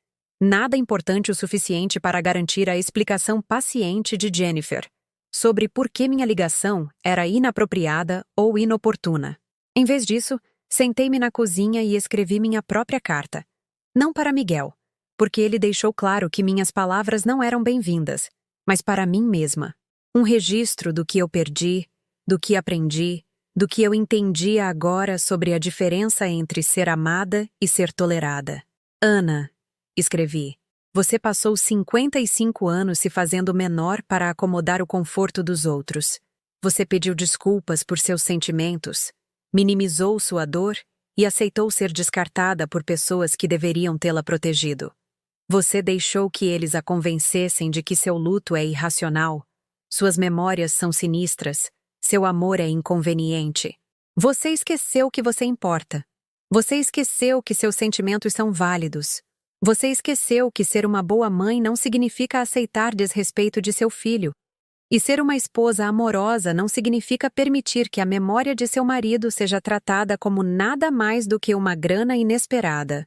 Nada importante o suficiente para garantir a explicação paciente de Jennifer sobre por que minha ligação era inapropriada ou inoportuna. Em vez disso, sentei-me na cozinha e escrevi minha própria carta. Não para Miguel, porque ele deixou claro que minhas palavras não eram bem-vindas, mas para mim mesma. Um registro do que eu perdi, do que aprendi, do que eu entendia agora sobre a diferença entre ser amada e ser tolerada. Ana, escrevi, você passou 55 anos se fazendo menor para acomodar o conforto dos outros. Você pediu desculpas por seus sentimentos, minimizou sua dor e aceitou ser descartada por pessoas que deveriam tê-la protegido. Você deixou que eles a convencessem de que seu luto é irracional, suas memórias são sinistras, seu amor é inconveniente. Você esqueceu que você importa. Você esqueceu que seus sentimentos são válidos. Você esqueceu que ser uma boa mãe não significa aceitar desrespeito de seu filho. E ser uma esposa amorosa não significa permitir que a memória de seu marido seja tratada como nada mais do que uma grana inesperada.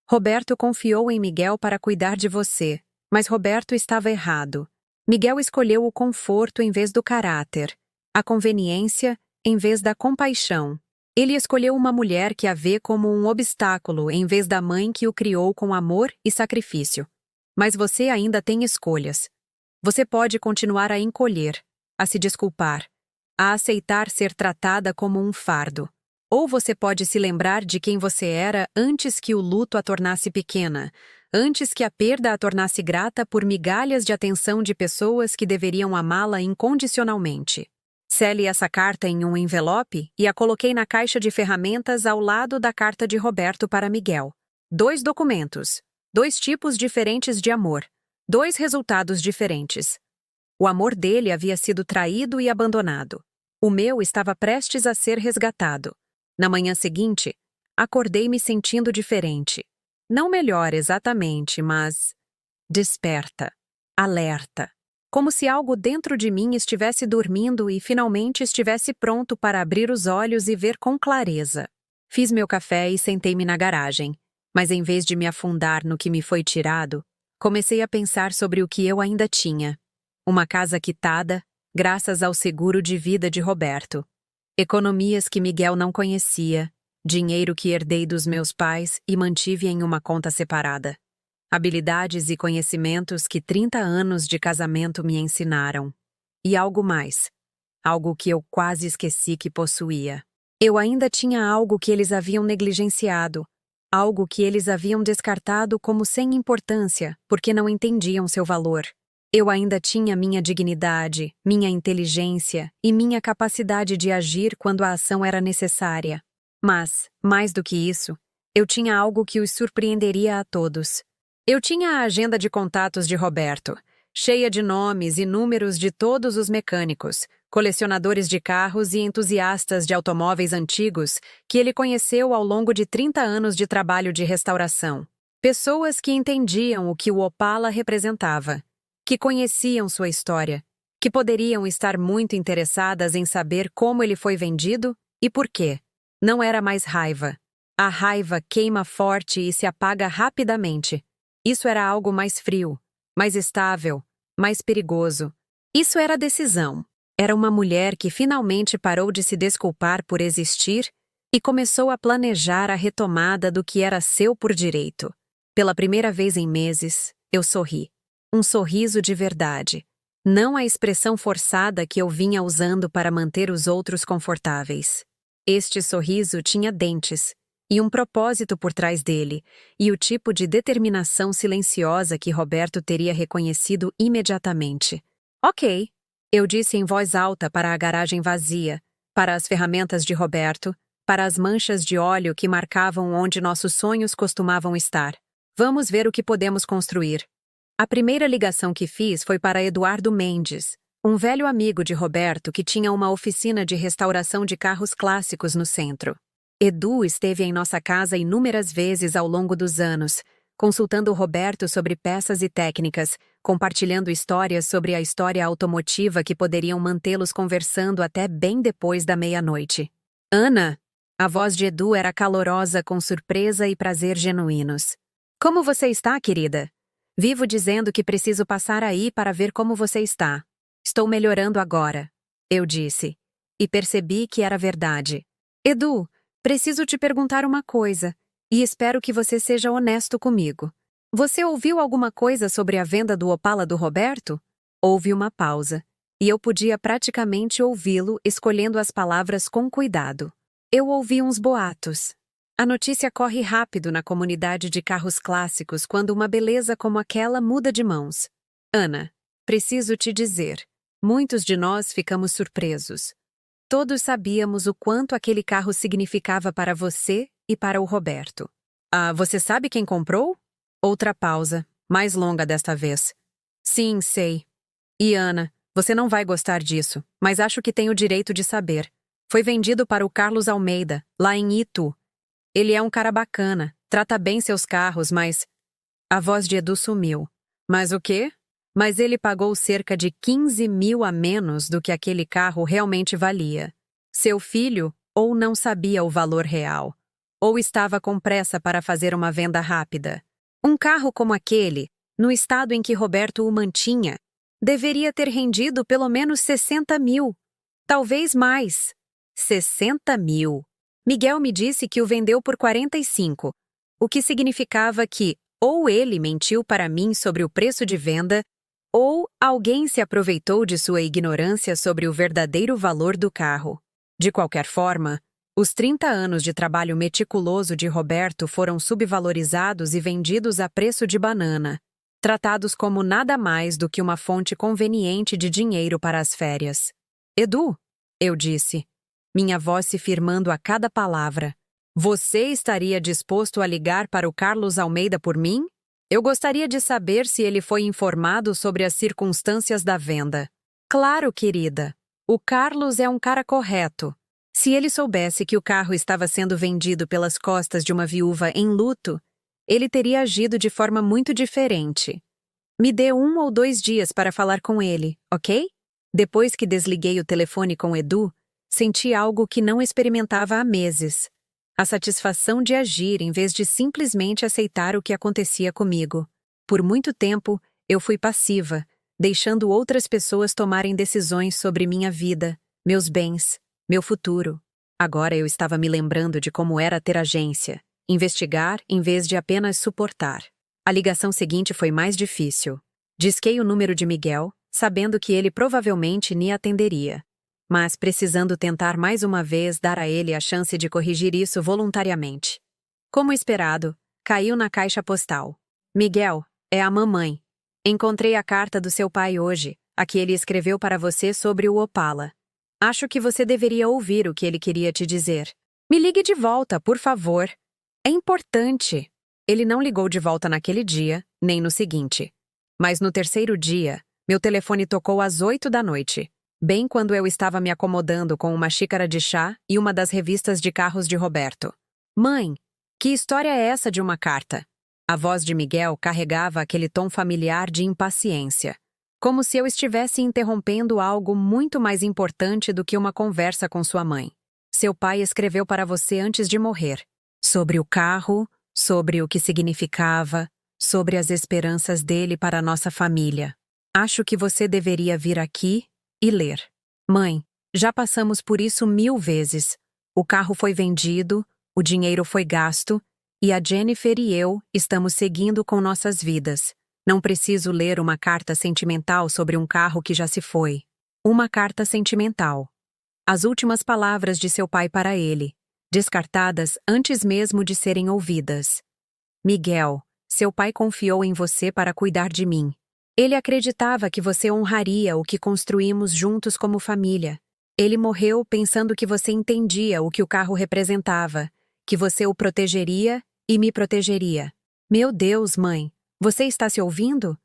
Roberto confiou em Miguel para cuidar de você, mas Roberto estava errado. Miguel escolheu o conforto em vez do caráter, a conveniência em vez da compaixão. Ele escolheu uma mulher que a vê como um obstáculo em vez da mãe que o criou com amor e sacrifício. Mas você ainda tem escolhas. Você pode continuar a encolher, a se desculpar, a aceitar ser tratada como um fardo. Ou você pode se lembrar de quem você era antes que o luto a tornasse pequena, antes que a perda a tornasse grata por migalhas de atenção de pessoas que deveriam amá-la incondicionalmente. Sele essa carta em um envelope e a coloquei na caixa de ferramentas ao lado da carta de Roberto para Miguel. 2 documentos, 2 tipos diferentes de amor, 2 resultados diferentes. O amor dele havia sido traído e abandonado. O meu estava prestes a ser resgatado. Na manhã seguinte, acordei me sentindo diferente. Não melhor exatamente, mas desperta, alerta. Como se algo dentro de mim estivesse dormindo e finalmente estivesse pronto para abrir os olhos e ver com clareza. Fiz meu café e sentei-me na garagem, mas em vez de me afundar no que me foi tirado, comecei a pensar sobre o que eu ainda tinha. Uma casa quitada, graças ao seguro de vida de Roberto. Economias que Miguel não conhecia, dinheiro que herdei dos meus pais e mantive em uma conta separada. Habilidades e conhecimentos que 30 anos de casamento me ensinaram. E algo mais. Algo que eu quase esqueci que possuía. Eu ainda tinha algo que eles haviam negligenciado. Algo que eles haviam descartado como sem importância, porque não entendiam seu valor. Eu ainda tinha minha dignidade, minha inteligência e minha capacidade de agir quando a ação era necessária. Mas, mais do que isso, eu tinha algo que os surpreenderia a todos. Eu tinha a agenda de contatos de Roberto, cheia de nomes e números de todos os mecânicos, colecionadores de carros e entusiastas de automóveis antigos que ele conheceu ao longo de 30 anos de trabalho de restauração. Pessoas que entendiam o que o Opala representava, que conheciam sua história, que poderiam estar muito interessadas em saber como ele foi vendido e por quê. Não era mais raiva. A raiva queima forte e se apaga rapidamente. Isso era algo mais frio, mais estável, mais perigoso. Isso era decisão. Era uma mulher que finalmente parou de se desculpar por existir e começou a planejar a retomada do que era seu por direito. Pela primeira vez em meses, eu sorri. Um sorriso de verdade. Não a expressão forçada que eu vinha usando para manter os outros confortáveis. Este sorriso tinha dentes, e um propósito por trás dele, e o tipo de determinação silenciosa que Roberto teria reconhecido imediatamente. Ok, eu disse em voz alta para a garagem vazia, para as ferramentas de Roberto, para as manchas de óleo que marcavam onde nossos sonhos costumavam estar. Vamos ver o que podemos construir. A primeira ligação que fiz foi para Eduardo Mendes, um velho amigo de Roberto que tinha uma oficina de restauração de carros clássicos no centro. Edu esteve em nossa casa inúmeras vezes ao longo dos anos, consultando Roberto sobre peças e técnicas, compartilhando histórias sobre a história automotiva que poderiam mantê-los conversando até bem depois da meia-noite. Ana! A voz de Edu era calorosa com surpresa e prazer genuínos. Como você está, querida? Vivo dizendo que preciso passar aí para ver como você está. Estou melhorando agora, eu disse, e percebi que era verdade. Edu, preciso te perguntar uma coisa, e espero que você seja honesto comigo. Você ouviu alguma coisa sobre a venda do Opala do Roberto? Houve uma pausa, e eu podia praticamente ouvi-lo escolhendo as palavras com cuidado. Eu ouvi uns boatos. A notícia corre rápido na comunidade de carros clássicos quando uma beleza como aquela muda de mãos. Ana, preciso te dizer. Muitos de nós ficamos surpresos. Todos sabíamos o quanto aquele carro significava para você e para o Roberto. Ah, você sabe quem comprou? Outra pausa, mais longa desta vez. Sim, sei. E Ana, você não vai gostar disso, mas acho que tenho o direito de saber. Foi vendido para o Carlos Almeida, lá em Itu. Ele é um cara bacana, trata bem seus carros, mas... A voz de Edu sumiu. Mas o quê? Mas ele pagou cerca de 15 mil a menos do que aquele carro realmente valia. Seu filho ou não sabia o valor real, ou estava com pressa para fazer uma venda rápida. Um carro como aquele, no estado em que Roberto o mantinha, deveria ter rendido pelo menos 60 mil. Talvez mais. 60 mil. Miguel me disse que o vendeu por 45, o que significava que ou ele mentiu para mim sobre o preço de venda, ou alguém se aproveitou de sua ignorância sobre o verdadeiro valor do carro. De qualquer forma, os 30 anos de trabalho meticuloso de Roberto foram subvalorizados e vendidos a preço de banana, tratados como nada mais do que uma fonte conveniente de dinheiro para as férias. Edu, eu disse, minha voz se firmando a cada palavra. Você estaria disposto a ligar para o Carlos Almeida por mim? Eu gostaria de saber se ele foi informado sobre as circunstâncias da venda. Claro, querida. O Carlos é um cara correto. Se ele soubesse que o carro estava sendo vendido pelas costas de uma viúva em luto, ele teria agido de forma muito diferente. Me dê 1 ou 2 dias para falar com ele, ok? Depois que desliguei o telefone com Edu, senti algo que não experimentava há meses. A satisfação de agir em vez de simplesmente aceitar o que acontecia comigo. Por muito tempo, eu fui passiva, deixando outras pessoas tomarem decisões sobre minha vida, meus bens, meu futuro. Agora eu estava me lembrando de como era ter agência, investigar em vez de apenas suportar. A ligação seguinte foi mais difícil. Disquei o número de Miguel, sabendo que ele provavelmente me atenderia, mas precisando tentar mais uma vez dar a ele a chance de corrigir isso voluntariamente. Como esperado, caiu na caixa postal. Miguel, é a mamãe. Encontrei a carta do seu pai hoje, a que ele escreveu para você sobre o Opala. Acho que você deveria ouvir o que ele queria te dizer. Me ligue de volta, por favor. É importante. Ele não ligou de volta naquele dia, nem no seguinte. Mas no terceiro dia, meu telefone tocou às 8 da noite. Bem quando eu estava me acomodando com uma xícara de chá e uma das revistas de carros de Roberto. Mãe, que história é essa de uma carta? A voz de Miguel carregava aquele tom familiar de impaciência, como se eu estivesse interrompendo algo muito mais importante do que uma conversa com sua mãe. Seu pai escreveu para você antes de morrer, sobre o carro, sobre o que significava, sobre as esperanças dele para a nossa família. Acho que você deveria vir aqui e ler. Mãe, já passamos por isso 1000 vezes. O carro foi vendido, o dinheiro foi gasto, e a Jennifer e eu estamos seguindo com nossas vidas. Não preciso ler uma carta sentimental sobre um carro que já se foi. Uma carta sentimental. As últimas palavras de seu pai para ele, descartadas antes mesmo de serem ouvidas. Miguel, seu pai confiou em você para cuidar de mim. Ele acreditava que você honraria o que construímos juntos como família. Ele morreu pensando que você entendia o que o carro representava, que você o protegeria e me protegeria. Meu Deus, mãe, você está se ouvindo?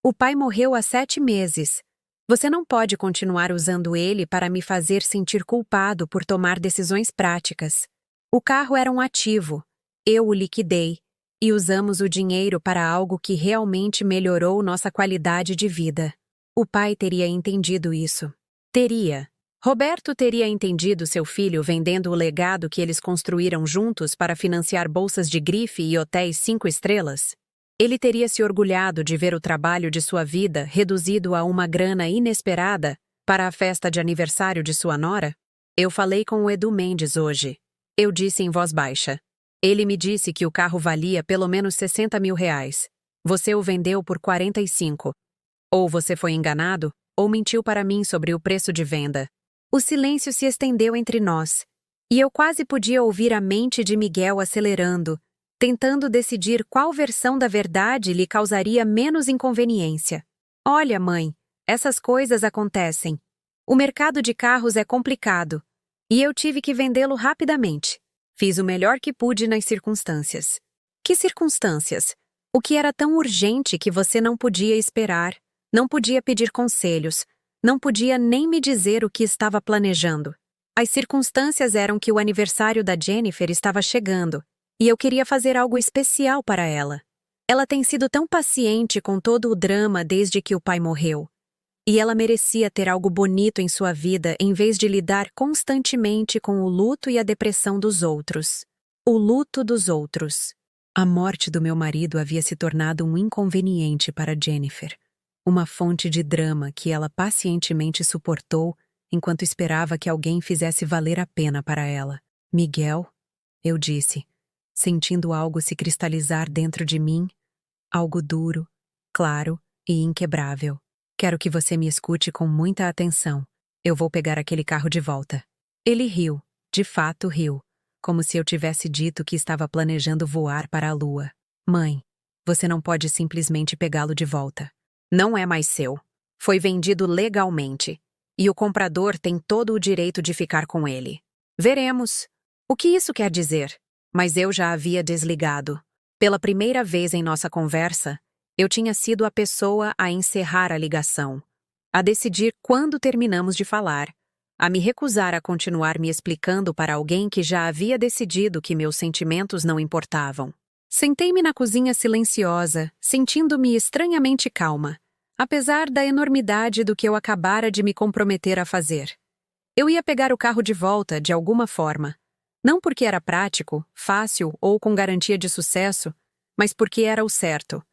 O pai morreu há 7 meses. Você não pode continuar usando ele para me fazer sentir culpado por tomar decisões práticas. O carro era um ativo. Eu o liquidei e usamos o dinheiro para algo que realmente melhorou nossa qualidade de vida. O pai teria entendido isso. Teria. Roberto teria entendido seu filho vendendo o legado que eles construíram juntos para financiar bolsas de grife e hotéis 5 estrelas? Ele teria se orgulhado de ver o trabalho de sua vida reduzido a uma grana inesperada para a festa de aniversário de sua nora? Eu falei com o Edu Mendes hoje. Eu disse em voz baixa. Ele me disse que o carro valia pelo menos 60 mil reais. Você o vendeu por 45. Ou você foi enganado, ou mentiu para mim sobre o preço de venda. O silêncio se estendeu entre nós, e eu quase podia ouvir a mente de Miguel acelerando, tentando decidir qual versão da verdade lhe causaria menos inconveniência. Olha, mãe, essas coisas acontecem. O mercado de carros é complicado, e eu tive que vendê-lo rapidamente. Fiz o melhor que pude nas circunstâncias. Que circunstâncias? O que era tão urgente que você não podia esperar, não podia pedir conselhos, não podia nem me dizer o que estava planejando. As circunstâncias eram que o aniversário da Jennifer estava chegando, e eu queria fazer algo especial para ela. Ela tem sido tão paciente com todo o drama desde que o pai morreu. E ela merecia ter algo bonito em sua vida em vez de lidar constantemente com o luto e a depressão dos outros. O luto dos outros. A morte do meu marido havia se tornado um inconveniente para Jennifer. Uma fonte de drama que ela pacientemente suportou enquanto esperava que alguém fizesse valer a pena para ela. Miguel, eu disse, sentindo algo se cristalizar dentro de mim, algo duro, claro e inquebrável. Quero que você me escute com muita atenção. Eu vou pegar aquele carro de volta. Ele riu, de fato riu, como se eu tivesse dito que estava planejando voar para a lua. Mãe, você não pode simplesmente pegá-lo de volta. Não é mais seu. Foi vendido legalmente. E o comprador tem todo o direito de ficar com ele. Veremos. O que isso quer dizer? Mas eu já havia desligado. Pela primeira vez em nossa conversa, eu tinha sido a pessoa a encerrar a ligação, a decidir quando terminamos de falar, a me recusar a continuar me explicando para alguém que já havia decidido que meus sentimentos não importavam. Sentei-me na cozinha silenciosa, sentindo-me estranhamente calma, apesar da enormidade do que eu acabara de me comprometer a fazer. Eu ia pegar o carro de volta, de alguma forma. Não porque era prático, fácil ou com garantia de sucesso, mas porque era o certo.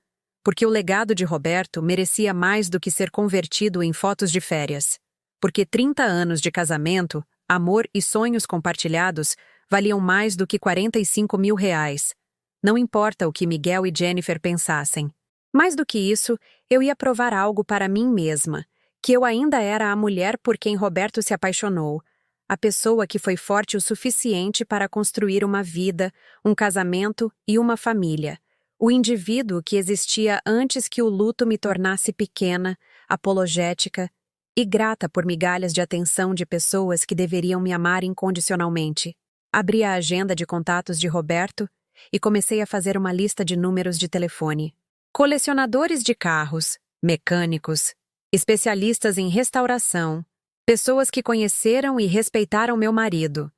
Porque o legado de Roberto merecia mais do que ser convertido em fotos de férias. Porque 30 anos de casamento, amor e sonhos compartilhados valiam mais do que 45 mil reais. Não importa o que Miguel e Jennifer pensassem. Mais do que isso, eu ia provar algo para mim mesma, que eu ainda era a mulher por quem Roberto se apaixonou, a pessoa que foi forte o suficiente para construir uma vida, um casamento e uma família. O indivíduo que existia antes que o luto me tornasse pequena, apologética e grata por migalhas de atenção de pessoas que deveriam me amar incondicionalmente. Abri a agenda de contatos de Roberto e comecei a fazer uma lista de números de telefone. Colecionadores de carros, mecânicos, especialistas em restauração, pessoas que conheceram e respeitaram meu marido,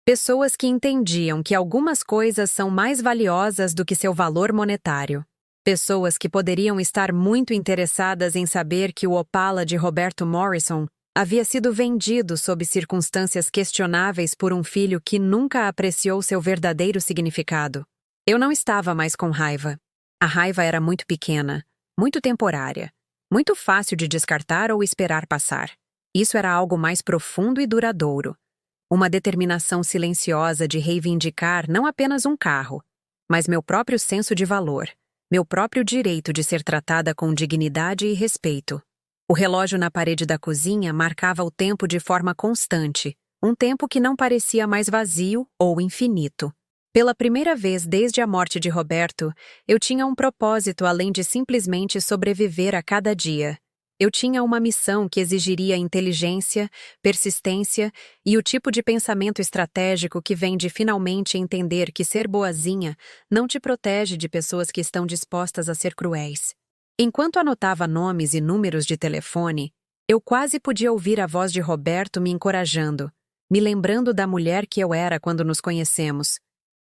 pessoas que entendiam que algumas coisas são mais valiosas do que seu valor monetário, pessoas que poderiam estar muito interessadas em saber que o Opala de Roberto Morrison havia sido vendido sob circunstâncias questionáveis por um filho que nunca apreciou seu verdadeiro significado. Eu não estava mais com raiva. A raiva era muito pequena, muito temporária, muito fácil de descartar ou esperar passar. Isso era algo mais profundo e duradouro. Uma determinação silenciosa de reivindicar não apenas um carro, mas meu próprio senso de valor, meu próprio direito de ser tratada com dignidade e respeito. O relógio na parede da cozinha marcava o tempo de forma constante, um tempo que não parecia mais vazio ou infinito. Pela primeira vez desde a morte de Roberto, eu tinha um propósito além de simplesmente sobreviver a cada dia. Eu tinha uma missão que exigiria inteligência, persistência e o tipo de pensamento estratégico que vem de finalmente entender que ser boazinha não te protege de pessoas que estão dispostas a ser cruéis. Enquanto anotava nomes e números de telefone, eu quase podia ouvir a voz de Roberto me encorajando, me lembrando da mulher que eu era quando nos conhecemos.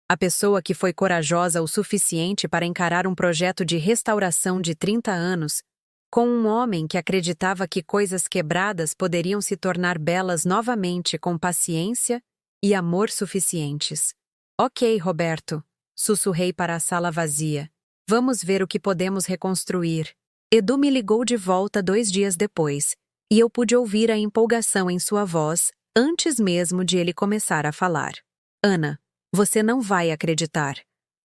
A pessoa que foi corajosa o suficiente para encarar um projeto de restauração de 30 anos, com um homem que acreditava que coisas quebradas poderiam se tornar belas novamente com paciência e amor suficientes. Ok, Roberto, sussurrei para a sala vazia. Vamos ver o que podemos reconstruir. Edu me ligou de volta 2 dias depois, e eu pude ouvir a empolgação em sua voz antes mesmo de ele começar a falar. Ana, você não vai acreditar.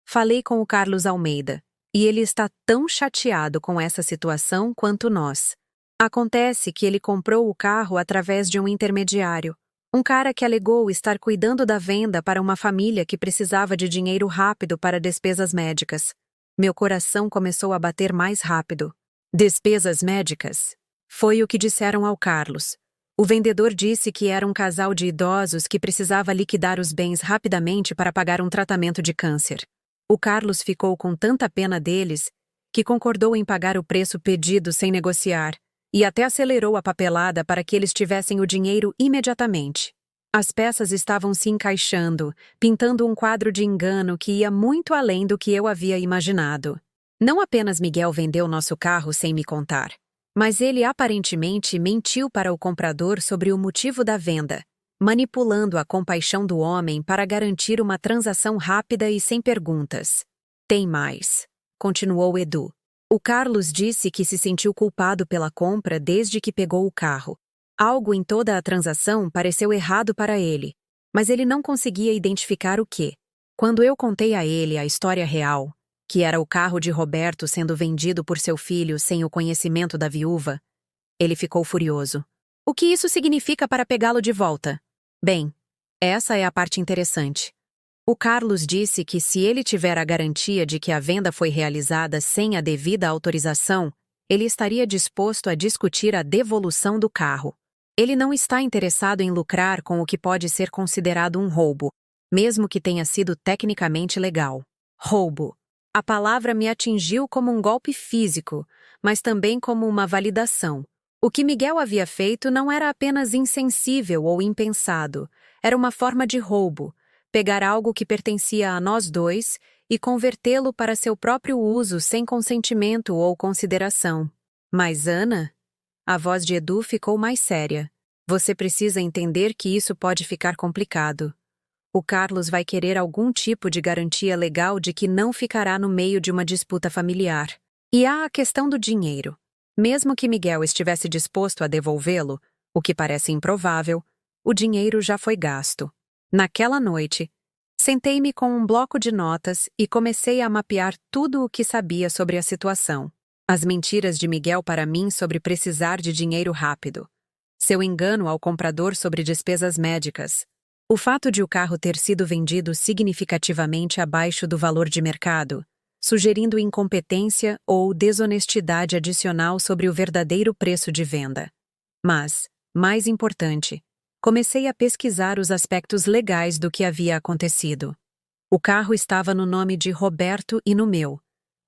Falei com o Carlos Almeida, e ele está tão chateado com essa situação quanto nós. Acontece que ele comprou o carro através de um intermediário, um cara que alegou estar cuidando da venda para uma família que precisava de dinheiro rápido para despesas médicas. Meu coração começou a bater mais rápido. Despesas médicas? Foi o que disseram ao Carlos. O vendedor disse que era um casal de idosos que precisava liquidar os bens rapidamente para pagar um tratamento de câncer. O Carlos ficou com tanta pena deles que concordou em pagar o preço pedido sem negociar e até acelerou a papelada para que eles tivessem o dinheiro imediatamente. As peças estavam se encaixando, pintando um quadro de engano que ia muito além do que eu havia imaginado. Não apenas Miguel vendeu nosso carro sem me contar, mas ele aparentemente mentiu para o comprador sobre o motivo da venda, manipulando a compaixão do homem para garantir uma transação rápida e sem perguntas. Tem mais, continuou Edu. O Carlos disse que se sentiu culpado pela compra desde que pegou o carro. Algo em toda a transação pareceu errado para ele, mas ele não conseguia identificar o que. Quando eu contei a ele a história real, que era o carro de Roberto sendo vendido por seu filho sem o conhecimento da viúva, ele ficou furioso. O que isso significa para pegá-lo de volta? Bem, essa é a parte interessante. O Carlos disse que se ele tiver a garantia de que a venda foi realizada sem a devida autorização, ele estaria disposto a discutir a devolução do carro. Ele não está interessado em lucrar com o que pode ser considerado um roubo, mesmo que tenha sido tecnicamente legal. Roubo. A palavra me atingiu como um golpe físico, mas também como uma validação. O que Miguel havia feito não era apenas insensível ou impensado, era uma forma de roubo, pegar algo que pertencia a nós dois e convertê-lo para seu próprio uso sem consentimento ou consideração. Mas Ana? A voz de Edu ficou mais séria. Você precisa entender que isso pode ficar complicado. O Carlos vai querer algum tipo de garantia legal de que não ficará no meio de uma disputa familiar. E há a questão do dinheiro. Mesmo que Miguel estivesse disposto a devolvê-lo, o que parece improvável, o dinheiro já foi gasto. Naquela noite, sentei-me com um bloco de notas e comecei a mapear tudo o que sabia sobre a situação. As mentiras de Miguel para mim sobre precisar de dinheiro rápido. Seu engano ao comprador sobre despesas médicas. O fato de o carro ter sido vendido significativamente abaixo do valor de mercado, sugerindo incompetência ou desonestidade adicional sobre o verdadeiro preço de venda. Mas, mais importante, comecei a pesquisar os aspectos legais do que havia acontecido. O carro estava no nome de Roberto e no meu,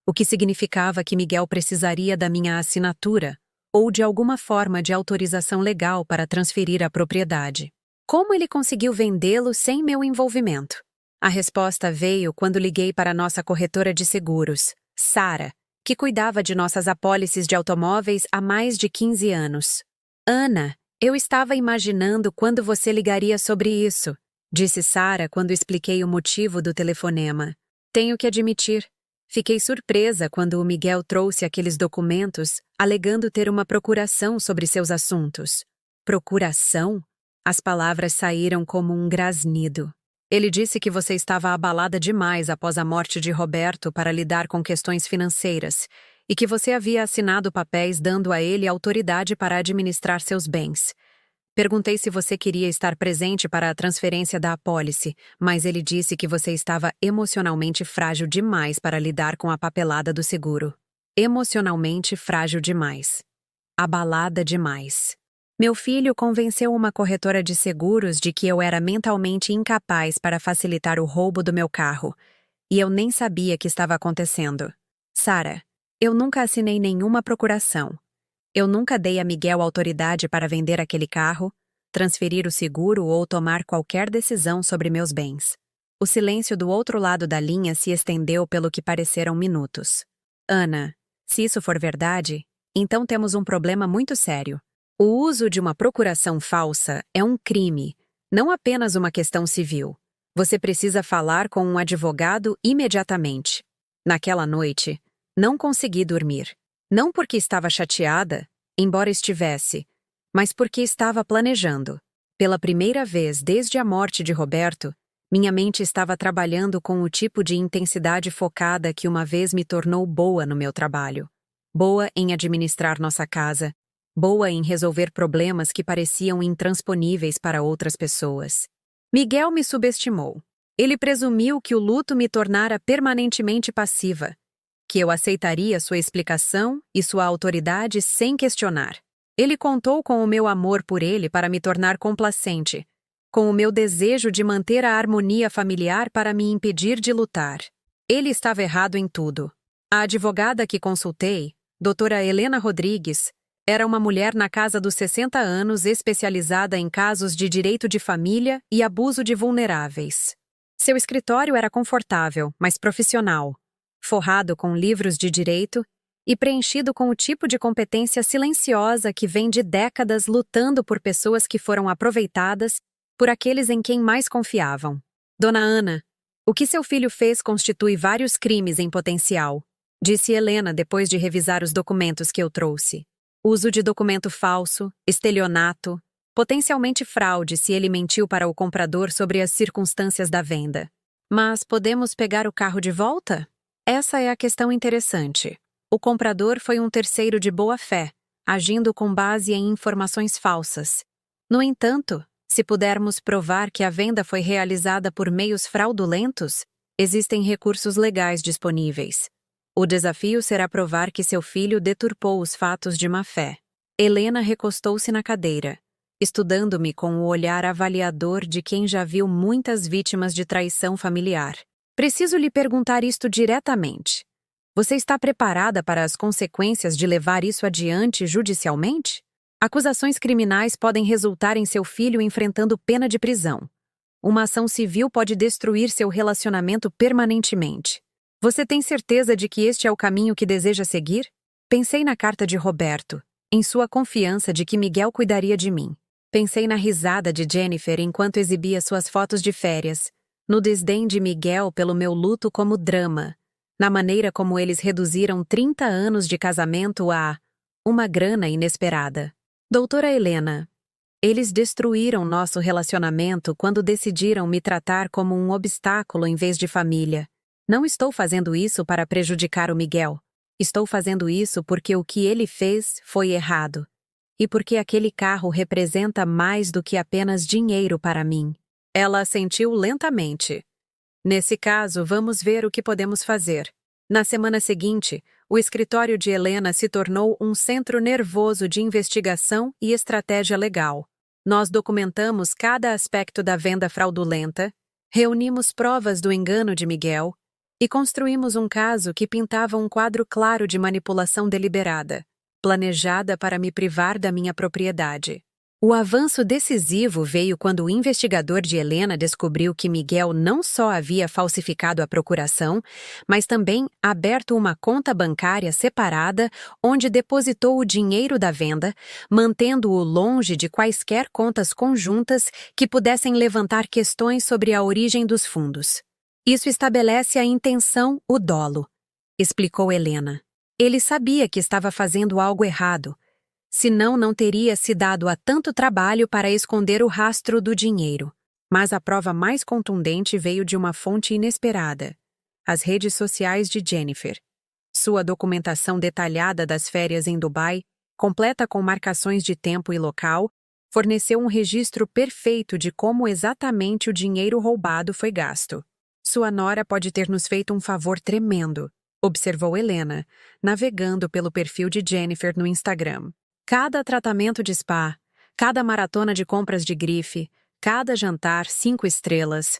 o que significava que Miguel precisaria da minha assinatura ou de alguma forma de autorização legal para transferir a propriedade. Como ele conseguiu vendê-lo sem meu envolvimento? A resposta veio quando liguei para nossa corretora de seguros, Sara, que cuidava de nossas apólices de automóveis há mais de 15 anos. Ana, eu estava imaginando quando você ligaria sobre isso, disse Sara quando expliquei o motivo do telefonema. Tenho que admitir, fiquei surpresa quando o Miguel trouxe aqueles documentos, alegando ter uma procuração sobre seus assuntos. Procuração? As palavras saíram como um grasnido. Ele disse que você estava abalada demais após a morte de Roberto para lidar com questões financeiras e que você havia assinado papéis dando a ele autoridade para administrar seus bens. Perguntei se você queria estar presente para a transferência da apólice, mas ele disse que você estava emocionalmente frágil demais para lidar com a papelada do seguro. Emocionalmente frágil demais. Abalada demais. Meu filho convenceu uma corretora de seguros de que eu era mentalmente incapaz para facilitar o roubo do meu carro, e eu nem sabia que estava acontecendo. Sarah, eu nunca assinei nenhuma procuração. Eu nunca dei a Miguel autoridade para vender aquele carro, transferir o seguro ou tomar qualquer decisão sobre meus bens. O silêncio do outro lado da linha se estendeu pelo que pareceram minutos. Ana, se isso for verdade, então temos um problema muito sério. O uso de uma procuração falsa é um crime, não apenas uma questão civil. Você precisa falar com um advogado imediatamente. Naquela noite, não consegui dormir. Não porque estava chateada, embora estivesse, mas porque estava planejando. Pela primeira vez desde a morte de Roberto, minha mente estava trabalhando com o tipo de intensidade focada que uma vez me tornou boa no meu trabalho. Boa em administrar nossa casa, boa em resolver problemas que pareciam intransponíveis para outras pessoas. Miguel me subestimou. Ele presumiu que o luto me tornara permanentemente passiva, que eu aceitaria sua explicação e sua autoridade sem questionar. Ele contou com o meu amor por ele para me tornar complacente, com o meu desejo de manter a harmonia familiar para me impedir de lutar. Ele estava errado em tudo. A advogada que consultei, doutora Helena Rodrigues, era uma mulher na casa dos 60 anos especializada em casos de direito de família e abuso de vulneráveis. Seu escritório era confortável, mas profissional, forrado com livros de direito e preenchido com o tipo de competência silenciosa que vem de décadas lutando por pessoas que foram aproveitadas por aqueles em quem mais confiavam. Dona Ana, o que seu filho fez constitui vários crimes em potencial, disse Helena depois de revisar os documentos que eu trouxe. Uso de documento falso, estelionato, potencialmente fraude se ele mentiu para o comprador sobre as circunstâncias da venda. Mas podemos pegar o carro de volta? Essa é a questão interessante. O comprador foi um terceiro de boa-fé, agindo com base em informações falsas. No entanto, se pudermos provar que a venda foi realizada por meios fraudulentos, existem recursos legais disponíveis. O desafio será provar que seu filho deturpou os fatos de má-fé. Helena recostou-se na cadeira, estudando-me com o olhar avaliador de quem já viu muitas vítimas de traição familiar. Preciso lhe perguntar isto diretamente. Você está preparada para as consequências de levar isso adiante judicialmente? Acusações criminais podem resultar em seu filho enfrentando pena de prisão. Uma ação civil pode destruir seu relacionamento permanentemente. Você tem certeza de que este é o caminho que deseja seguir? Pensei na carta de Roberto, em sua confiança de que Miguel cuidaria de mim. Pensei na risada de Jennifer enquanto exibia suas fotos de férias, no desdém de Miguel pelo meu luto como drama, na maneira como eles reduziram 30 anos de casamento a uma grana inesperada. Doutora Helena, eles destruíram nosso relacionamento quando decidiram me tratar como um obstáculo em vez de família. Não estou fazendo isso para prejudicar o Miguel. Estou fazendo isso porque o que ele fez foi errado. E porque aquele carro representa mais do que apenas dinheiro para mim. Ela assentiu lentamente. Nesse caso, vamos ver o que podemos fazer. Na semana seguinte, o escritório de Helena se tornou um centro nervoso de investigação e estratégia legal. Nós documentamos cada aspecto da venda fraudulenta, reunimos provas do engano de Miguel e construímos um caso que pintava um quadro claro de manipulação deliberada, planejada para me privar da minha propriedade. O avanço decisivo veio quando o investigador de Helena descobriu que Miguel não só havia falsificado a procuração, mas também aberto uma conta bancária separada onde depositou o dinheiro da venda, mantendo-o longe de quaisquer contas conjuntas que pudessem levantar questões sobre a origem dos fundos. Isso estabelece a intenção, o dolo, explicou Helena. Ele sabia que estava fazendo algo errado, senão não teria se dado a tanto trabalho para esconder o rastro do dinheiro. Mas a prova mais contundente veio de uma fonte inesperada: as redes sociais de Jennifer. Sua documentação detalhada das férias em Dubai, completa com marcações de tempo e local, Forneceu um registro perfeito de como exatamente o dinheiro roubado foi gasto. Sua nora pode ter nos feito um favor tremendo, observou Helena, navegando pelo perfil de Jennifer no Instagram. Cada tratamento de spa, cada maratona de compras de grife, cada jantar 5 estrelas.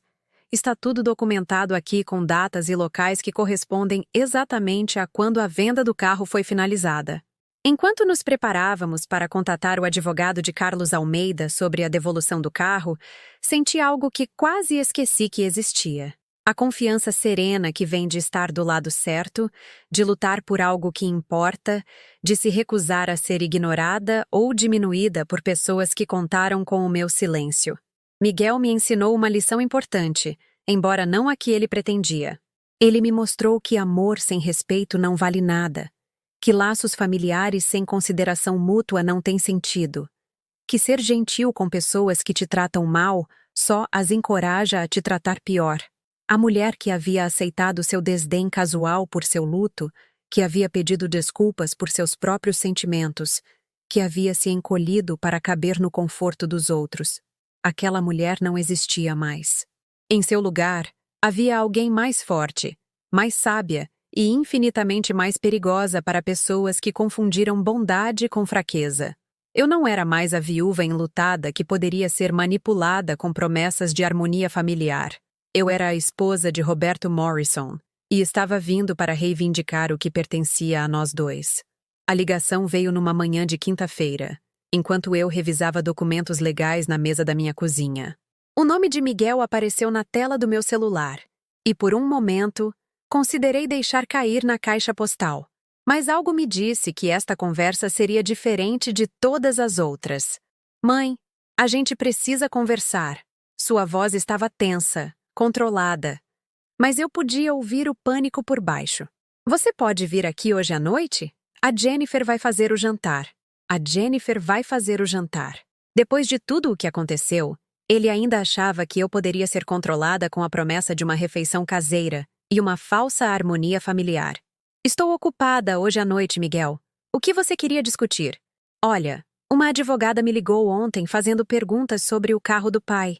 Está tudo documentado aqui com datas e locais que correspondem exatamente a quando a venda do carro foi finalizada. Enquanto nos preparávamos para contatar o advogado de Carlos Almeida sobre a devolução do carro, senti algo que quase esqueci que existia. A confiança serena que vem de estar do lado certo, de lutar por algo que importa, de se recusar a ser ignorada ou diminuída por pessoas que contaram com o meu silêncio. Miguel me ensinou uma lição importante, embora não a que ele pretendia. Ele me mostrou que amor sem respeito não vale nada, que laços familiares sem consideração mútua não têm sentido, que ser gentil com pessoas que te tratam mal só as encoraja a te tratar pior. A mulher que havia aceitado seu desdém casual por seu luto, que havia pedido desculpas por seus próprios sentimentos, que havia se encolhido para caber no conforto dos outros. Aquela mulher não existia mais. Em seu lugar, havia alguém mais forte, mais sábia e infinitamente mais perigosa para pessoas que confundiram bondade com fraqueza. Eu não era mais a viúva enlutada que poderia ser manipulada com promessas de harmonia familiar. Eu era a esposa de Roberto Morrison e estava vindo para reivindicar o que pertencia a nós dois. A ligação veio numa manhã de quinta-feira, enquanto eu revisava documentos legais na mesa da minha cozinha. O nome de Miguel apareceu na tela do meu celular, e por um momento, considerei deixar cair na caixa postal. Mas algo me disse que esta conversa seria diferente de todas as outras. Mãe, a gente precisa conversar. Sua voz estava tensa, controlada. Mas eu podia ouvir o pânico por baixo. Você pode vir aqui hoje à noite? A Jennifer vai fazer o jantar. A Jennifer vai fazer o jantar. Depois de tudo o que aconteceu, ele ainda achava que eu poderia ser controlada com a promessa de uma refeição caseira e uma falsa harmonia familiar. Estou ocupada hoje à noite, Miguel. O que você queria discutir? Olha, uma advogada me ligou ontem fazendo perguntas sobre o carro do pai.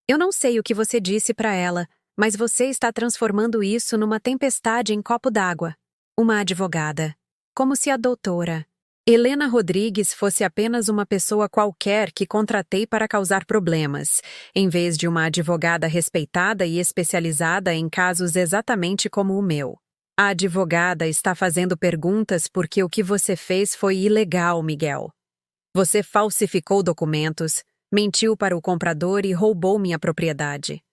Eu não sei o que você disse para ela, mas você está transformando isso numa tempestade em copo d'água. Uma advogada. Como se a doutora Helena Rodrigues fosse apenas uma pessoa qualquer que contratei para causar problemas, em vez de uma advogada respeitada e especializada em casos exatamente como o meu. A advogada está fazendo perguntas porque o que você fez foi ilegal, Miguel. Você falsificou documentos, mentiu para o comprador e roubou minha propriedade.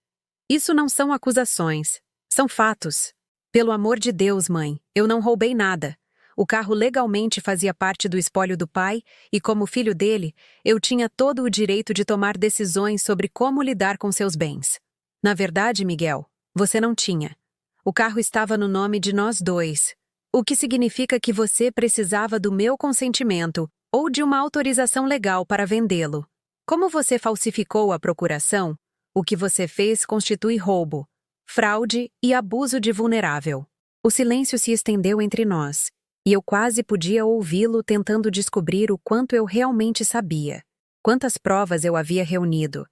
Isso não são acusações, são fatos. Pelo amor de Deus, mãe, eu não roubei nada. O carro legalmente fazia parte do espólio do pai e, como filho dele, eu tinha todo o direito de tomar decisões sobre como lidar com seus bens. Na verdade, Miguel, você não tinha. O carro estava no nome de nós dois, o que significa que você precisava do meu consentimento ou de uma autorização legal para vendê-lo. Como você falsificou a procuração, o que você fez constitui roubo, fraude e abuso de vulnerável. O silêncio se estendeu entre nós, e eu quase podia ouvi-lo tentando descobrir o quanto eu realmente sabia, quantas provas eu havia reunido,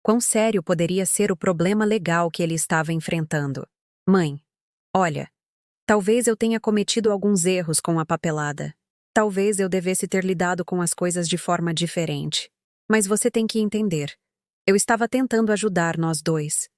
quão sério poderia ser o problema legal que ele estava enfrentando. Mãe, olha, talvez eu tenha cometido alguns erros com a papelada. Talvez eu devesse ter lidado com as coisas de forma diferente. Mas você tem que entender. Eu estava tentando ajudar nós dois.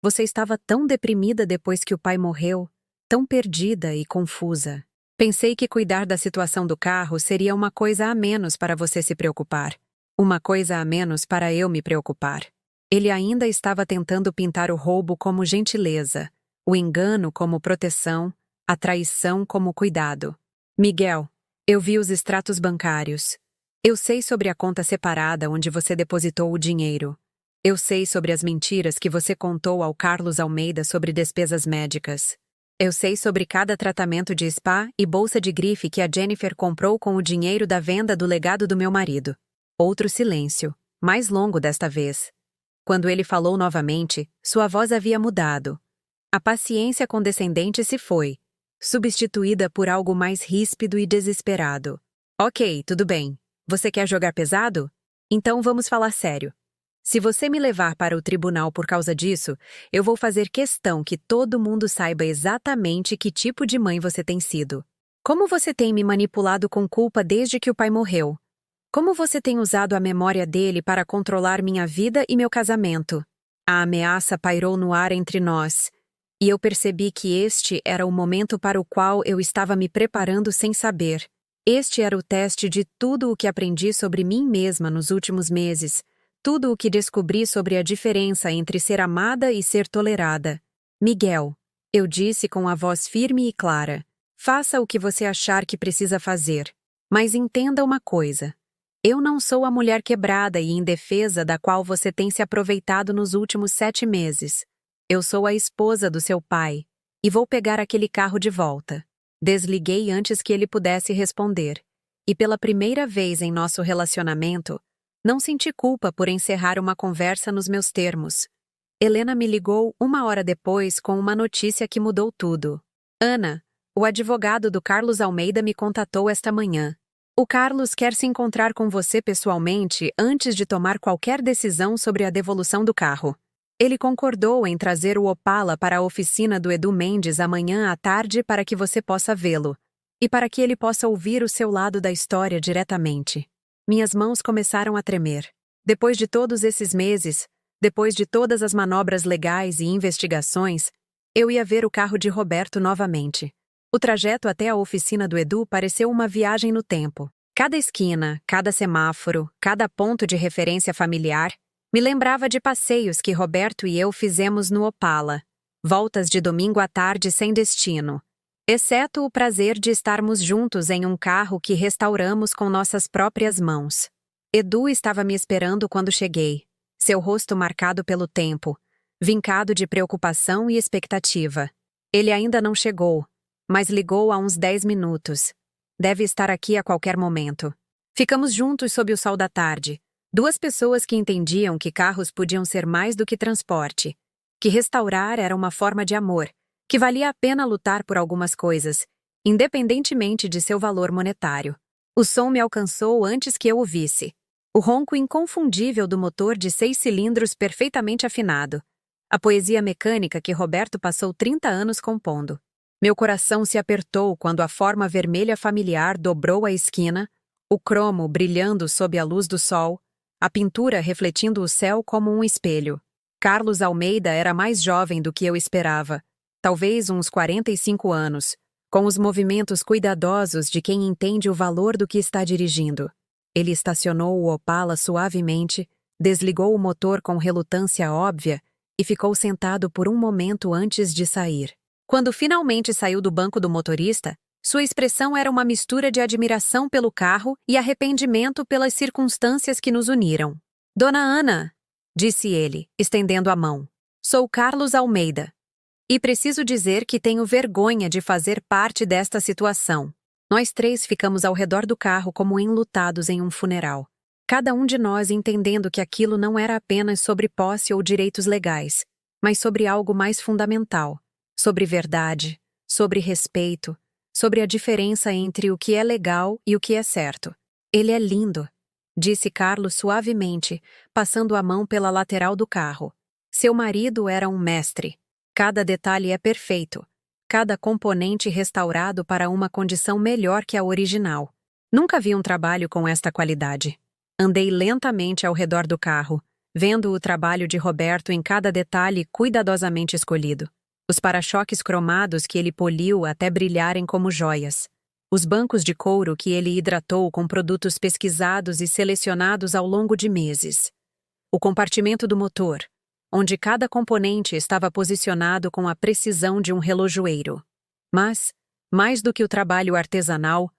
Você estava tão deprimida depois que o pai morreu, tão perdida e confusa. Pensei que cuidar da situação do carro seria uma coisa a menos para você se preocupar. Uma coisa a menos para eu me preocupar. Ele ainda estava tentando pintar o roubo como gentileza, o engano como proteção, a traição como cuidado. Miguel, eu vi os extratos bancários. Eu sei sobre a conta separada onde você depositou o dinheiro. Eu sei sobre as mentiras que você contou ao Carlos Almeida sobre despesas médicas. Eu sei sobre cada tratamento de spa e bolsa de grife que a Jennifer comprou com o dinheiro da venda do legado do meu marido. Outro silêncio, mais longo desta vez. Quando ele falou novamente, sua voz havia mudado. A paciência condescendente se foi, substituída por algo mais ríspido e desesperado. Ok, tudo bem. Você quer jogar pesado? Então vamos falar sério. Se você me levar para o tribunal por causa disso, eu vou fazer questão que todo mundo saiba exatamente que tipo de mãe você tem sido. Como você tem me manipulado com culpa desde que o pai morreu? Como você tem usado a memória dele para controlar minha vida e meu casamento? A ameaça pairou no ar entre nós, e eu percebi que este era o momento para o qual eu estava me preparando sem saber. Este era o teste de tudo o que aprendi sobre mim mesma nos últimos meses, tudo o que descobri sobre a diferença entre ser amada e ser tolerada. Miguel, eu disse com a voz firme e clara, faça o que você achar que precisa fazer. Mas entenda uma coisa. Eu não sou a mulher quebrada e indefesa da qual você tem se aproveitado nos últimos 7 meses. Eu sou a esposa do seu pai, e vou pegar aquele carro de volta. Desliguei antes que ele pudesse responder. E pela primeira vez em nosso relacionamento, não senti culpa por encerrar uma conversa nos meus termos. Helena me ligou 1 hora depois com uma notícia que mudou tudo. Ana, o advogado do Carlos Almeida me contatou esta manhã. O Carlos quer se encontrar com você pessoalmente antes de tomar qualquer decisão sobre a devolução do carro. Ele concordou em trazer o Opala para a oficina do Edu Mendes amanhã à tarde para que você possa vê-lo, e para que ele possa ouvir o seu lado da história diretamente. Minhas mãos começaram a tremer. Depois de todos esses meses, depois de todas as manobras legais e investigações, eu ia ver o carro de Roberto novamente. O trajeto até a oficina do Edu pareceu uma viagem no tempo. Cada esquina, cada semáforo, cada ponto de referência familiar me lembrava de passeios que Roberto e eu fizemos no Opala, voltas de domingo à tarde sem destino, exceto o prazer de estarmos juntos em um carro que restauramos com nossas próprias mãos. Edu estava me esperando quando cheguei, seu rosto marcado pelo tempo, vincado de preocupação e expectativa. Ele ainda não chegou, mas ligou há uns 10 minutos. Deve estar aqui a qualquer momento. Ficamos juntos sob o sol da tarde. 2 pessoas que entendiam que carros podiam ser mais do que transporte, que restaurar era uma forma de amor, que valia a pena lutar por algumas coisas, independentemente de seu valor monetário. O som me alcançou antes que eu o visse. O ronco inconfundível do motor de 6 cilindros perfeitamente afinado. A poesia mecânica que Roberto passou 30 anos compondo. Meu coração se apertou quando a forma vermelha familiar dobrou a esquina, o cromo brilhando sob a luz do sol, a pintura refletindo o céu como um espelho. Carlos Almeida era mais jovem do que eu esperava, talvez uns 45 anos, com os movimentos cuidadosos de quem entende o valor do que está dirigindo. Ele estacionou o Opala suavemente, desligou o motor com relutância óbvia e ficou sentado por um momento antes de sair. Quando finalmente saiu do banco do motorista, sua expressão era uma mistura de admiração pelo carro e arrependimento pelas circunstâncias que nos uniram. Dona Ana, disse ele, estendendo a mão. Sou Carlos Almeida. E preciso dizer que tenho vergonha de fazer parte desta situação. Nós 3 ficamos ao redor do carro como enlutados em um funeral. Cada um de nós entendendo que aquilo não era apenas sobre posse ou direitos legais, mas sobre algo mais fundamental, sobre verdade, sobre respeito, sobre a diferença entre o que é legal e o que é certo. Ele é lindo, disse Carlos suavemente, passando a mão pela lateral do carro. Seu marido era um mestre. Cada detalhe é perfeito. Cada componente restaurado para uma condição melhor que a original. Nunca vi um trabalho com esta qualidade. Andei lentamente ao redor do carro, vendo o trabalho de Roberto em cada detalhe cuidadosamente escolhido. Os para-choques cromados que ele poliu até brilharem como joias. Os bancos de couro que ele hidratou com produtos pesquisados e selecionados ao longo de meses. O compartimento do motor, onde cada componente estava posicionado com a precisão de um relojoeiro. Mas, mais do que o trabalho artesanal,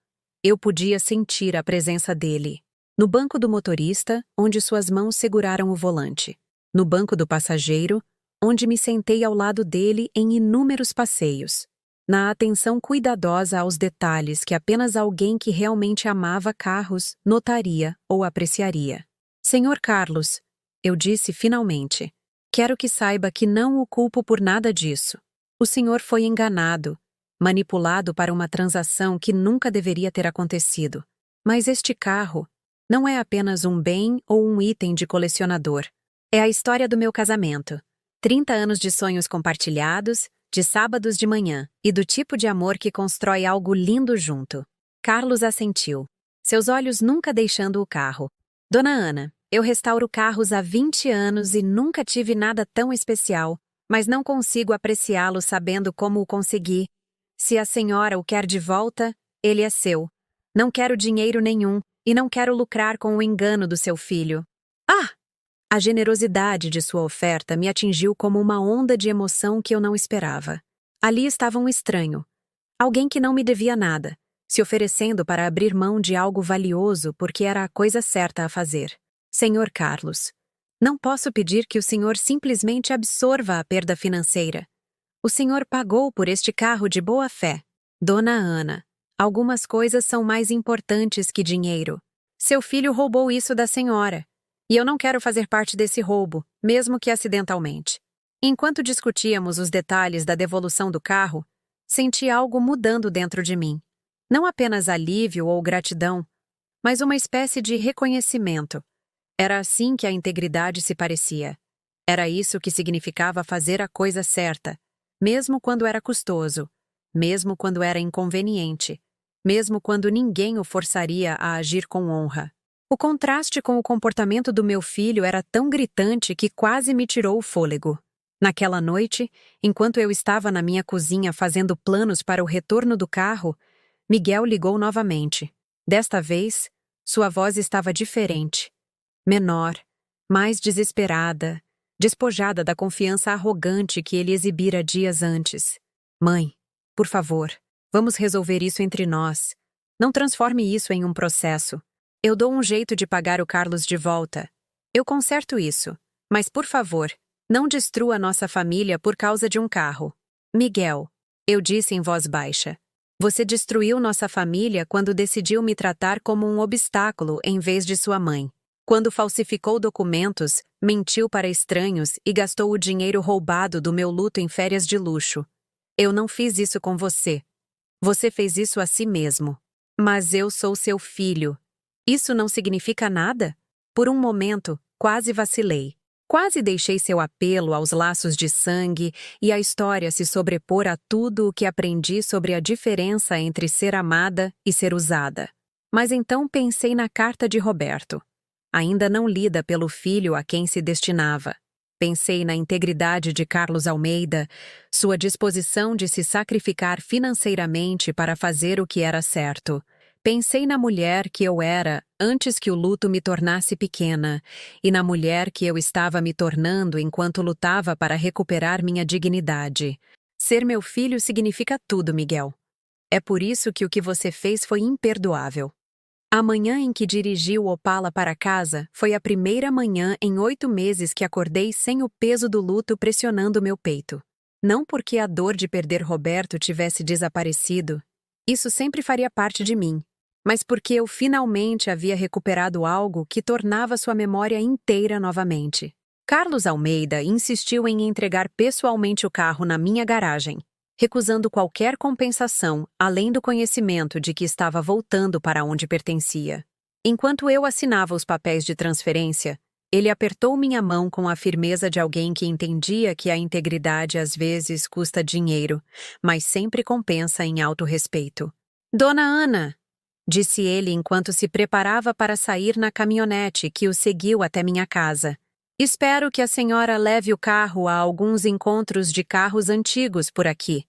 eu podia sentir a presença dele. No banco do motorista, onde suas mãos seguraram o volante. No banco do passageiro, onde me sentei ao lado dele em inúmeros passeios. Na atenção cuidadosa aos detalhes que apenas alguém que realmente amava carros notaria ou apreciaria. Senhor Carlos, eu disse finalmente, quero que saiba que não o culpo por nada disso. O senhor foi enganado, manipulado para uma transação que nunca deveria ter acontecido. Mas este carro, Não é apenas um bem ou um item de colecionador. É a história do meu casamento. 30 anos de sonhos compartilhados, de sábados de manhã, e do tipo de amor que constrói algo lindo junto. Carlos assentiu, seus olhos nunca deixando o carro. Dona Ana, eu restauro carros há 20 anos e nunca tive nada tão especial, mas não consigo apreciá-lo sabendo como o consegui. Se a senhora o quer de volta, ele é seu. Não quero dinheiro nenhum e não quero lucrar com o engano do seu filho. Ah! A generosidade de sua oferta me atingiu como uma onda de emoção que eu não esperava. Ali estava um estranho, alguém que não me devia nada, se oferecendo para abrir mão de algo valioso porque era a coisa certa a fazer. Senhor Carlos, não posso pedir que o senhor simplesmente absorva a perda financeira. O senhor pagou por este carro de boa fé. Dona Ana, algumas coisas são mais importantes que dinheiro. Seu filho roubou isso da senhora. E eu não quero fazer parte desse roubo, mesmo que acidentalmente. Enquanto discutíamos os detalhes da devolução do carro, senti algo mudando dentro de mim. Não apenas alívio ou gratidão, mas uma espécie de reconhecimento. Era assim que a integridade se parecia. Era isso que significava fazer a coisa certa, mesmo quando era custoso, mesmo quando era inconveniente, mesmo quando ninguém o forçaria a agir com honra. O contraste com o comportamento do meu filho era tão gritante que quase me tirou o fôlego. Naquela noite, enquanto eu estava na minha cozinha fazendo planos para o retorno do carro, Miguel ligou novamente. Desta vez, sua voz estava diferente. Menor, mais desesperada, despojada da confiança arrogante que ele exibira dias antes. Mãe, por favor, vamos resolver isso entre nós. Não transforme isso em um processo. Eu dou um jeito de pagar o Carlos de volta. Eu conserto isso. Mas, por favor, não destrua nossa família por causa de um carro. Miguel, eu disse em voz baixa. Você destruiu nossa família quando decidiu me tratar como um obstáculo em vez de sua mãe. Quando falsificou documentos, mentiu para estranhos e gastou o dinheiro roubado do meu luto em férias de luxo. Eu não fiz isso com você. Você fez isso a si mesmo. Mas eu sou seu filho. Isso não significa nada? Por um momento, quase vacilei. Quase deixei seu apelo aos laços de sangue e a história se sobrepor a tudo o que aprendi sobre a diferença entre ser amada e ser usada. Mas então pensei na carta de Roberto, ainda não lida pelo filho a quem se destinava. Pensei na integridade de Carlos Almeida, sua disposição de se sacrificar financeiramente para fazer o que era certo. Pensei na mulher que eu era antes que o luto me tornasse pequena e na mulher que eu estava me tornando enquanto lutava para recuperar minha dignidade. Ser meu filho significa tudo, Miguel. É por isso que o que você fez foi imperdoável. A manhã em que dirigi o Opala para casa foi a primeira manhã em 8 meses que acordei sem o peso do luto pressionando meu peito. Não porque a dor de perder Roberto tivesse desaparecido. Isso sempre faria parte de mim. Mas porque eu finalmente havia recuperado algo que tornava sua memória inteira novamente. Carlos Almeida insistiu em entregar pessoalmente o carro na minha garagem, recusando qualquer compensação além do conhecimento de que estava voltando para onde pertencia. Enquanto eu assinava os papéis de transferência, ele apertou minha mão com a firmeza de alguém que entendia que a integridade às vezes custa dinheiro, mas sempre compensa em autorrespeito. Dona Ana! Disse ele enquanto se preparava para sair na caminhonete que o seguiu até minha casa. Espero que a senhora leve o carro a alguns encontros de carros antigos por aqui.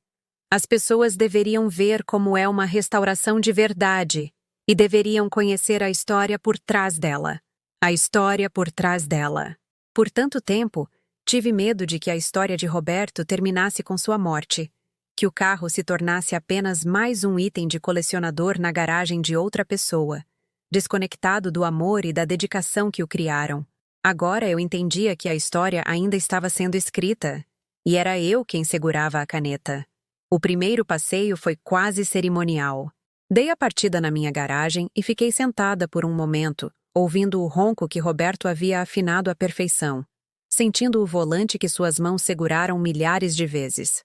As pessoas deveriam ver como é uma restauração de verdade e deveriam conhecer a história por trás dela. A história por trás dela. Por tanto tempo, tive medo de que a história de Roberto terminasse com sua morte. Que o carro se tornasse apenas mais um item de colecionador na garagem de outra pessoa, desconectado do amor e da dedicação que o criaram. Agora eu entendia que a história ainda estava sendo escrita, e era eu quem segurava a caneta. O primeiro passeio foi quase cerimonial. Dei a partida na minha garagem e fiquei sentada por um momento, ouvindo o ronco que Roberto havia afinado à perfeição, sentindo o volante que suas mãos seguraram milhares de vezes.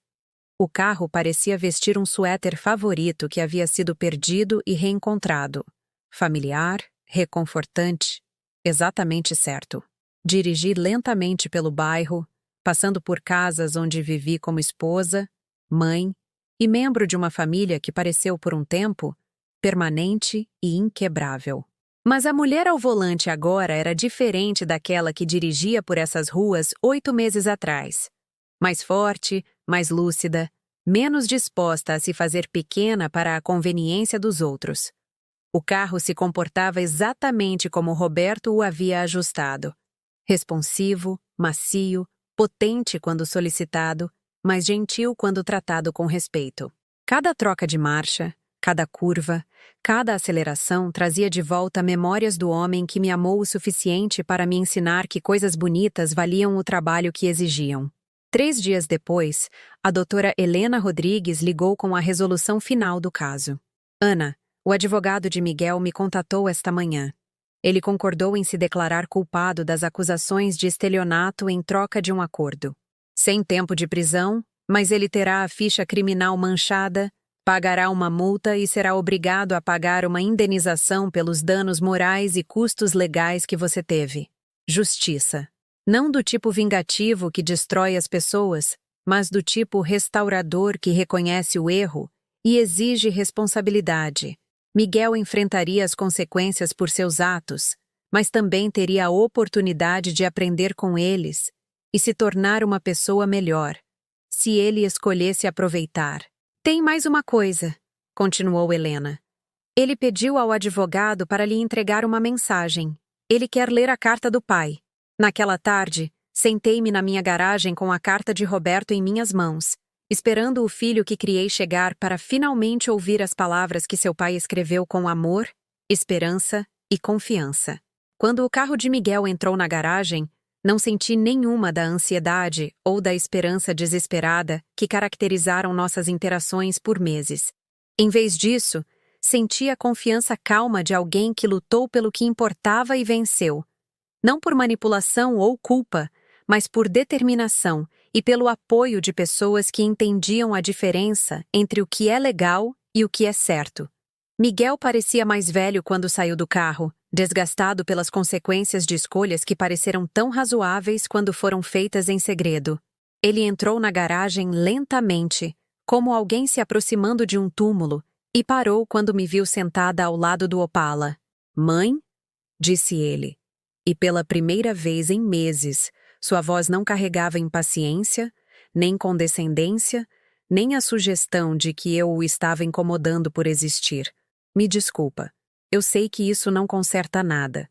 O carro parecia vestir um suéter favorito que havia sido perdido e reencontrado. Familiar, reconfortante, exatamente certo. Dirigi lentamente pelo bairro, passando por casas onde vivi como esposa, mãe e membro de uma família que pareceu por um tempo permanente e inquebrável. Mas a mulher ao volante agora era diferente daquela que dirigia por essas ruas 8 meses atrás. Mais forte, mais lúcida, menos disposta a se fazer pequena para a conveniência dos outros. O carro se comportava exatamente como Roberto o havia ajustado. Responsivo, macio, potente quando solicitado, mas gentil quando tratado com respeito. Cada troca de marcha, cada curva, cada aceleração trazia de volta memórias do homem que me amou o suficiente para me ensinar que coisas bonitas valiam o trabalho que exigiam. 3 dias depois, a doutora Helena Rodrigues ligou com a resolução final do caso. Ana, o advogado de Miguel me contatou esta manhã. Ele concordou em se declarar culpado das acusações de estelionato em troca de um acordo. Sem tempo de prisão, mas ele terá a ficha criminal manchada, pagará uma multa e será obrigado a pagar uma indenização pelos danos morais e custos legais que você teve. Justiça. Não do tipo vingativo que destrói as pessoas, mas do tipo restaurador que reconhece o erro e exige responsabilidade. Miguel enfrentaria as consequências por seus atos, mas também teria a oportunidade de aprender com eles e se tornar uma pessoa melhor, se ele escolhesse aproveitar. Tem mais uma coisa, continuou Helena. Ele pediu ao advogado para lhe entregar uma mensagem. Ele quer ler a carta do pai. Naquela tarde, sentei-me na minha garagem com a carta de Roberto em minhas mãos, esperando o filho que criei chegar para finalmente ouvir as palavras que seu pai escreveu com amor, esperança e confiança. Quando o carro de Miguel entrou na garagem, não senti nenhuma da ansiedade ou da esperança desesperada que caracterizaram nossas interações por meses. Em vez disso, senti a confiança calma de alguém que lutou pelo que importava e venceu. Não por manipulação ou culpa, mas por determinação e pelo apoio de pessoas que entendiam a diferença entre o que é legal e o que é certo. Miguel parecia mais velho quando saiu do carro, desgastado pelas consequências de escolhas que pareceram tão razoáveis quando foram feitas em segredo. Ele entrou na garagem lentamente, como alguém se aproximando de um túmulo, e parou quando me viu sentada ao lado do Opala. "Mãe?" disse ele. E pela primeira vez em meses, sua voz não carregava impaciência, nem condescendência, nem a sugestão de que eu o estava incomodando por existir. "Me desculpa. Eu sei que isso não conserta nada,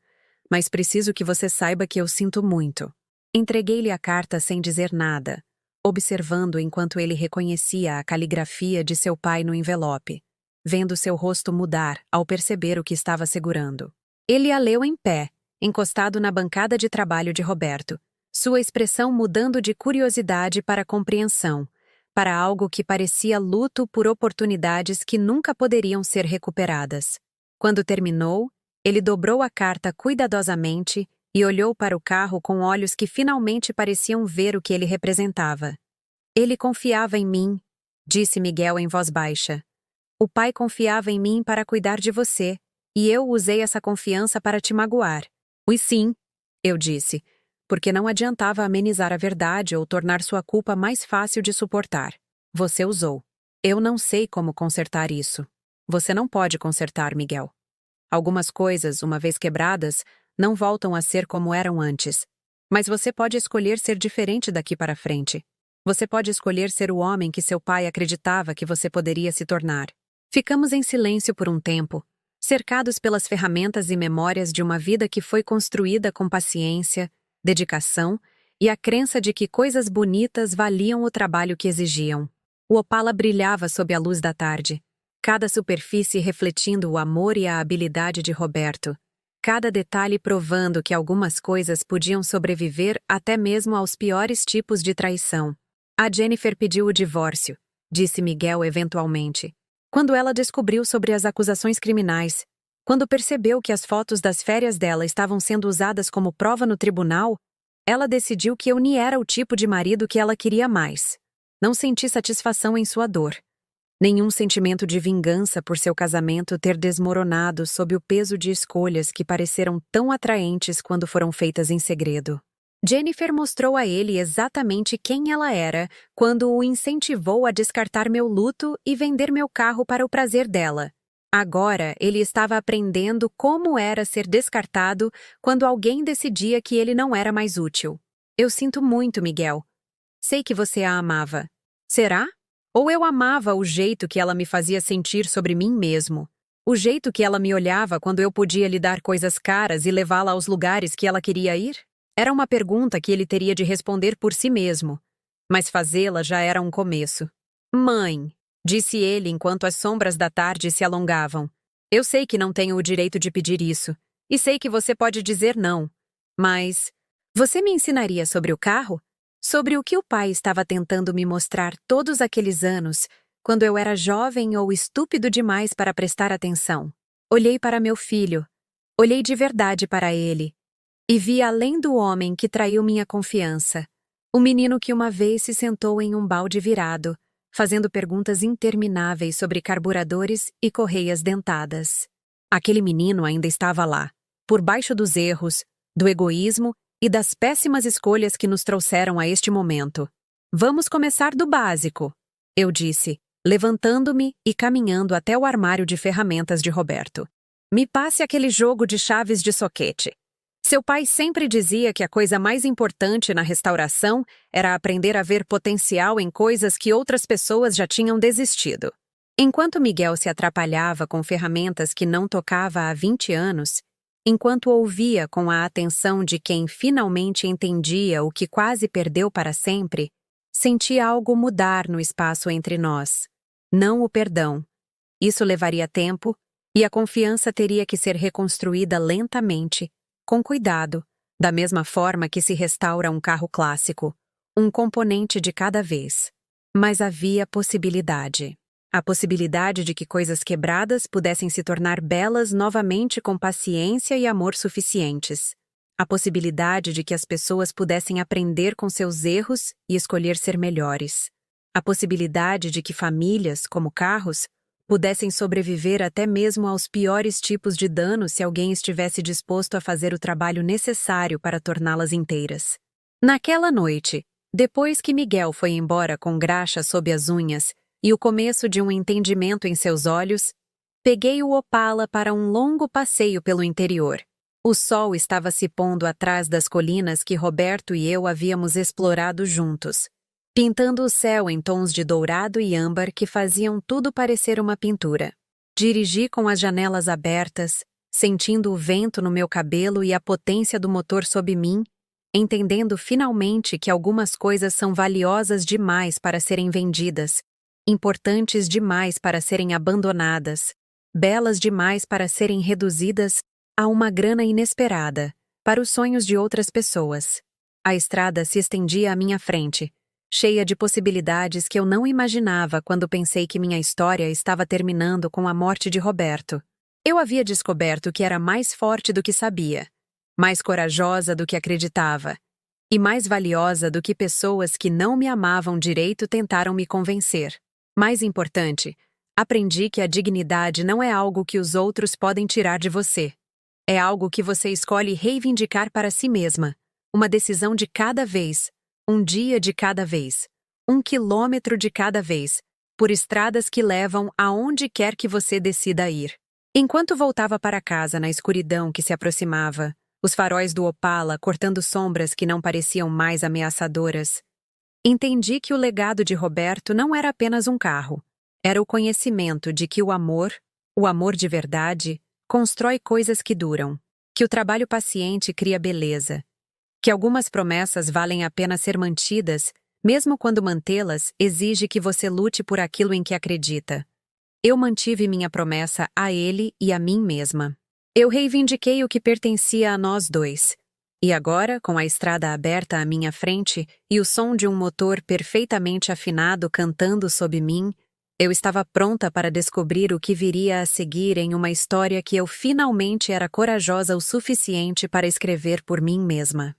mas preciso que você saiba que eu sinto muito." Entreguei-lhe a carta sem dizer nada, observando enquanto ele reconhecia a caligrafia de seu pai no envelope, vendo seu rosto mudar ao perceber o que estava segurando. Ele a leu em pé, encostado na bancada de trabalho de Roberto, sua expressão mudando de curiosidade para compreensão, para algo que parecia luto por oportunidades que nunca poderiam ser recuperadas. Quando terminou, ele dobrou a carta cuidadosamente e olhou para o carro com olhos que finalmente pareciam ver o que ele representava. "Ele confiava em mim", disse Miguel em voz baixa. "O pai confiava em mim para cuidar de você, e eu usei essa confiança para te magoar." "Ui, sim", eu disse, porque não adiantava amenizar a verdade ou tornar sua culpa mais fácil de suportar. "Você usou. Eu não sei como consertar isso." "Você não pode consertar, Miguel. Algumas coisas, uma vez quebradas, não voltam a ser como eram antes. Mas você pode escolher ser diferente daqui para frente. Você pode escolher ser o homem que seu pai acreditava que você poderia se tornar." Ficamos em silêncio por um tempo, cercados pelas ferramentas e memórias de uma vida que foi construída com paciência, dedicação e a crença de que coisas bonitas valiam o trabalho que exigiam. O Opala brilhava sob a luz da tarde, cada superfície refletindo o amor e a habilidade de Roberto, cada detalhe provando que algumas coisas podiam sobreviver até mesmo aos piores tipos de traição. "A Jennifer pediu o divórcio", disse Miguel eventualmente. "Quando ela descobriu sobre as acusações criminais, quando percebeu que as fotos das férias dela estavam sendo usadas como prova no tribunal, ela decidiu que eu nem era o tipo de marido que ela queria mais. Não senti satisfação em sua dor. Nenhum sentimento de vingança por seu casamento ter desmoronado sob o peso de escolhas que pareceram tão atraentes quando foram feitas em segredo. Jennifer mostrou a ele exatamente quem ela era quando o incentivou a descartar meu luto e vender meu carro para o prazer dela. Agora, ele estava aprendendo como era ser descartado quando alguém decidia que ele não era mais útil. Eu sinto muito, Miguel. Sei que você a amava. Será? Ou eu amava o jeito que ela me fazia sentir sobre mim mesmo? O jeito que ela me olhava quando eu podia lhe dar coisas caras e levá-la aos lugares que ela queria ir? Era uma pergunta que ele teria de responder por si mesmo, mas fazê-la já era um começo. Mãe, disse ele enquanto as sombras da tarde se alongavam. Eu sei que não tenho o direito de pedir isso, e sei que você pode dizer não, mas você me ensinaria sobre o carro? Sobre o que o pai estava tentando me mostrar todos aqueles anos, quando eu era jovem ou estúpido demais para prestar atenção. Olhei para meu filho. Olhei de verdade para ele. E vi além do homem que traiu minha confiança. O menino que uma vez se sentou em um balde virado, fazendo perguntas intermináveis sobre carburadores e correias dentadas. Aquele menino ainda estava lá, por baixo dos erros, do egoísmo e das péssimas escolhas que nos trouxeram a este momento. Vamos começar do básico, eu disse, levantando-me e caminhando até o armário de ferramentas de Roberto. Me passe aquele jogo de chaves de soquete. Seu pai sempre dizia que a coisa mais importante na restauração era aprender a ver potencial em coisas que outras pessoas já tinham desistido. Enquanto Miguel se atrapalhava com ferramentas que não tocava há 20 anos, enquanto ouvia com a atenção de quem finalmente entendia o que quase perdeu para sempre, sentia algo mudar no espaço entre nós. Não o perdão. Isso levaria tempo e a confiança teria que ser reconstruída lentamente, com cuidado, da mesma forma que se restaura um carro clássico, um componente de cada vez. Mas havia possibilidade. A possibilidade de que coisas quebradas pudessem se tornar belas novamente com paciência e amor suficientes. A possibilidade de que as pessoas pudessem aprender com seus erros e escolher ser melhores. A possibilidade de que famílias, como carros, pudessem sobreviver até mesmo aos piores tipos de dano se alguém estivesse disposto a fazer o trabalho necessário para torná-las inteiras. Naquela noite, depois que Miguel foi embora com graxa sob as unhas e o começo de um entendimento em seus olhos, peguei o Opala para um longo passeio pelo interior. O sol estava se pondo atrás das colinas que Roberto e eu havíamos explorado juntos, pintando o céu em tons de dourado e âmbar que faziam tudo parecer uma pintura. Dirigi com as janelas abertas, sentindo o vento no meu cabelo e a potência do motor sob mim, entendendo finalmente que algumas coisas são valiosas demais para serem vendidas, importantes demais para serem abandonadas, belas demais para serem reduzidas a uma grana inesperada, para os sonhos de outras pessoas. A estrada se estendia à minha frente, cheia de possibilidades que eu não imaginava quando pensei que minha história estava terminando com a morte de Roberto. Eu havia descoberto que era mais forte do que sabia, mais corajosa do que acreditava, e mais valiosa do que pessoas que não me amavam direito tentaram me convencer. Mais importante, aprendi que a dignidade não é algo que os outros podem tirar de você. É algo que você escolhe reivindicar para si mesma, uma decisão de cada vez, um dia de cada vez, 1 quilômetro de cada vez, por estradas que levam aonde quer que você decida ir. Enquanto voltava para casa na escuridão que se aproximava, os faróis do Opala cortando sombras que não pareciam mais ameaçadoras, entendi que o legado de Roberto não era apenas um carro. Era o conhecimento de que o amor de verdade, constrói coisas que duram, que o trabalho paciente cria beleza, que algumas promessas valem a pena ser mantidas, mesmo quando mantê-las exige que você lute por aquilo em que acredita. Eu mantive minha promessa a ele e a mim mesma. Eu reivindiquei o que pertencia a nós dois. E agora, com a estrada aberta à minha frente e o som de um motor perfeitamente afinado cantando sob mim, eu estava pronta para descobrir o que viria a seguir em uma história que eu finalmente era corajosa o suficiente para escrever por mim mesma.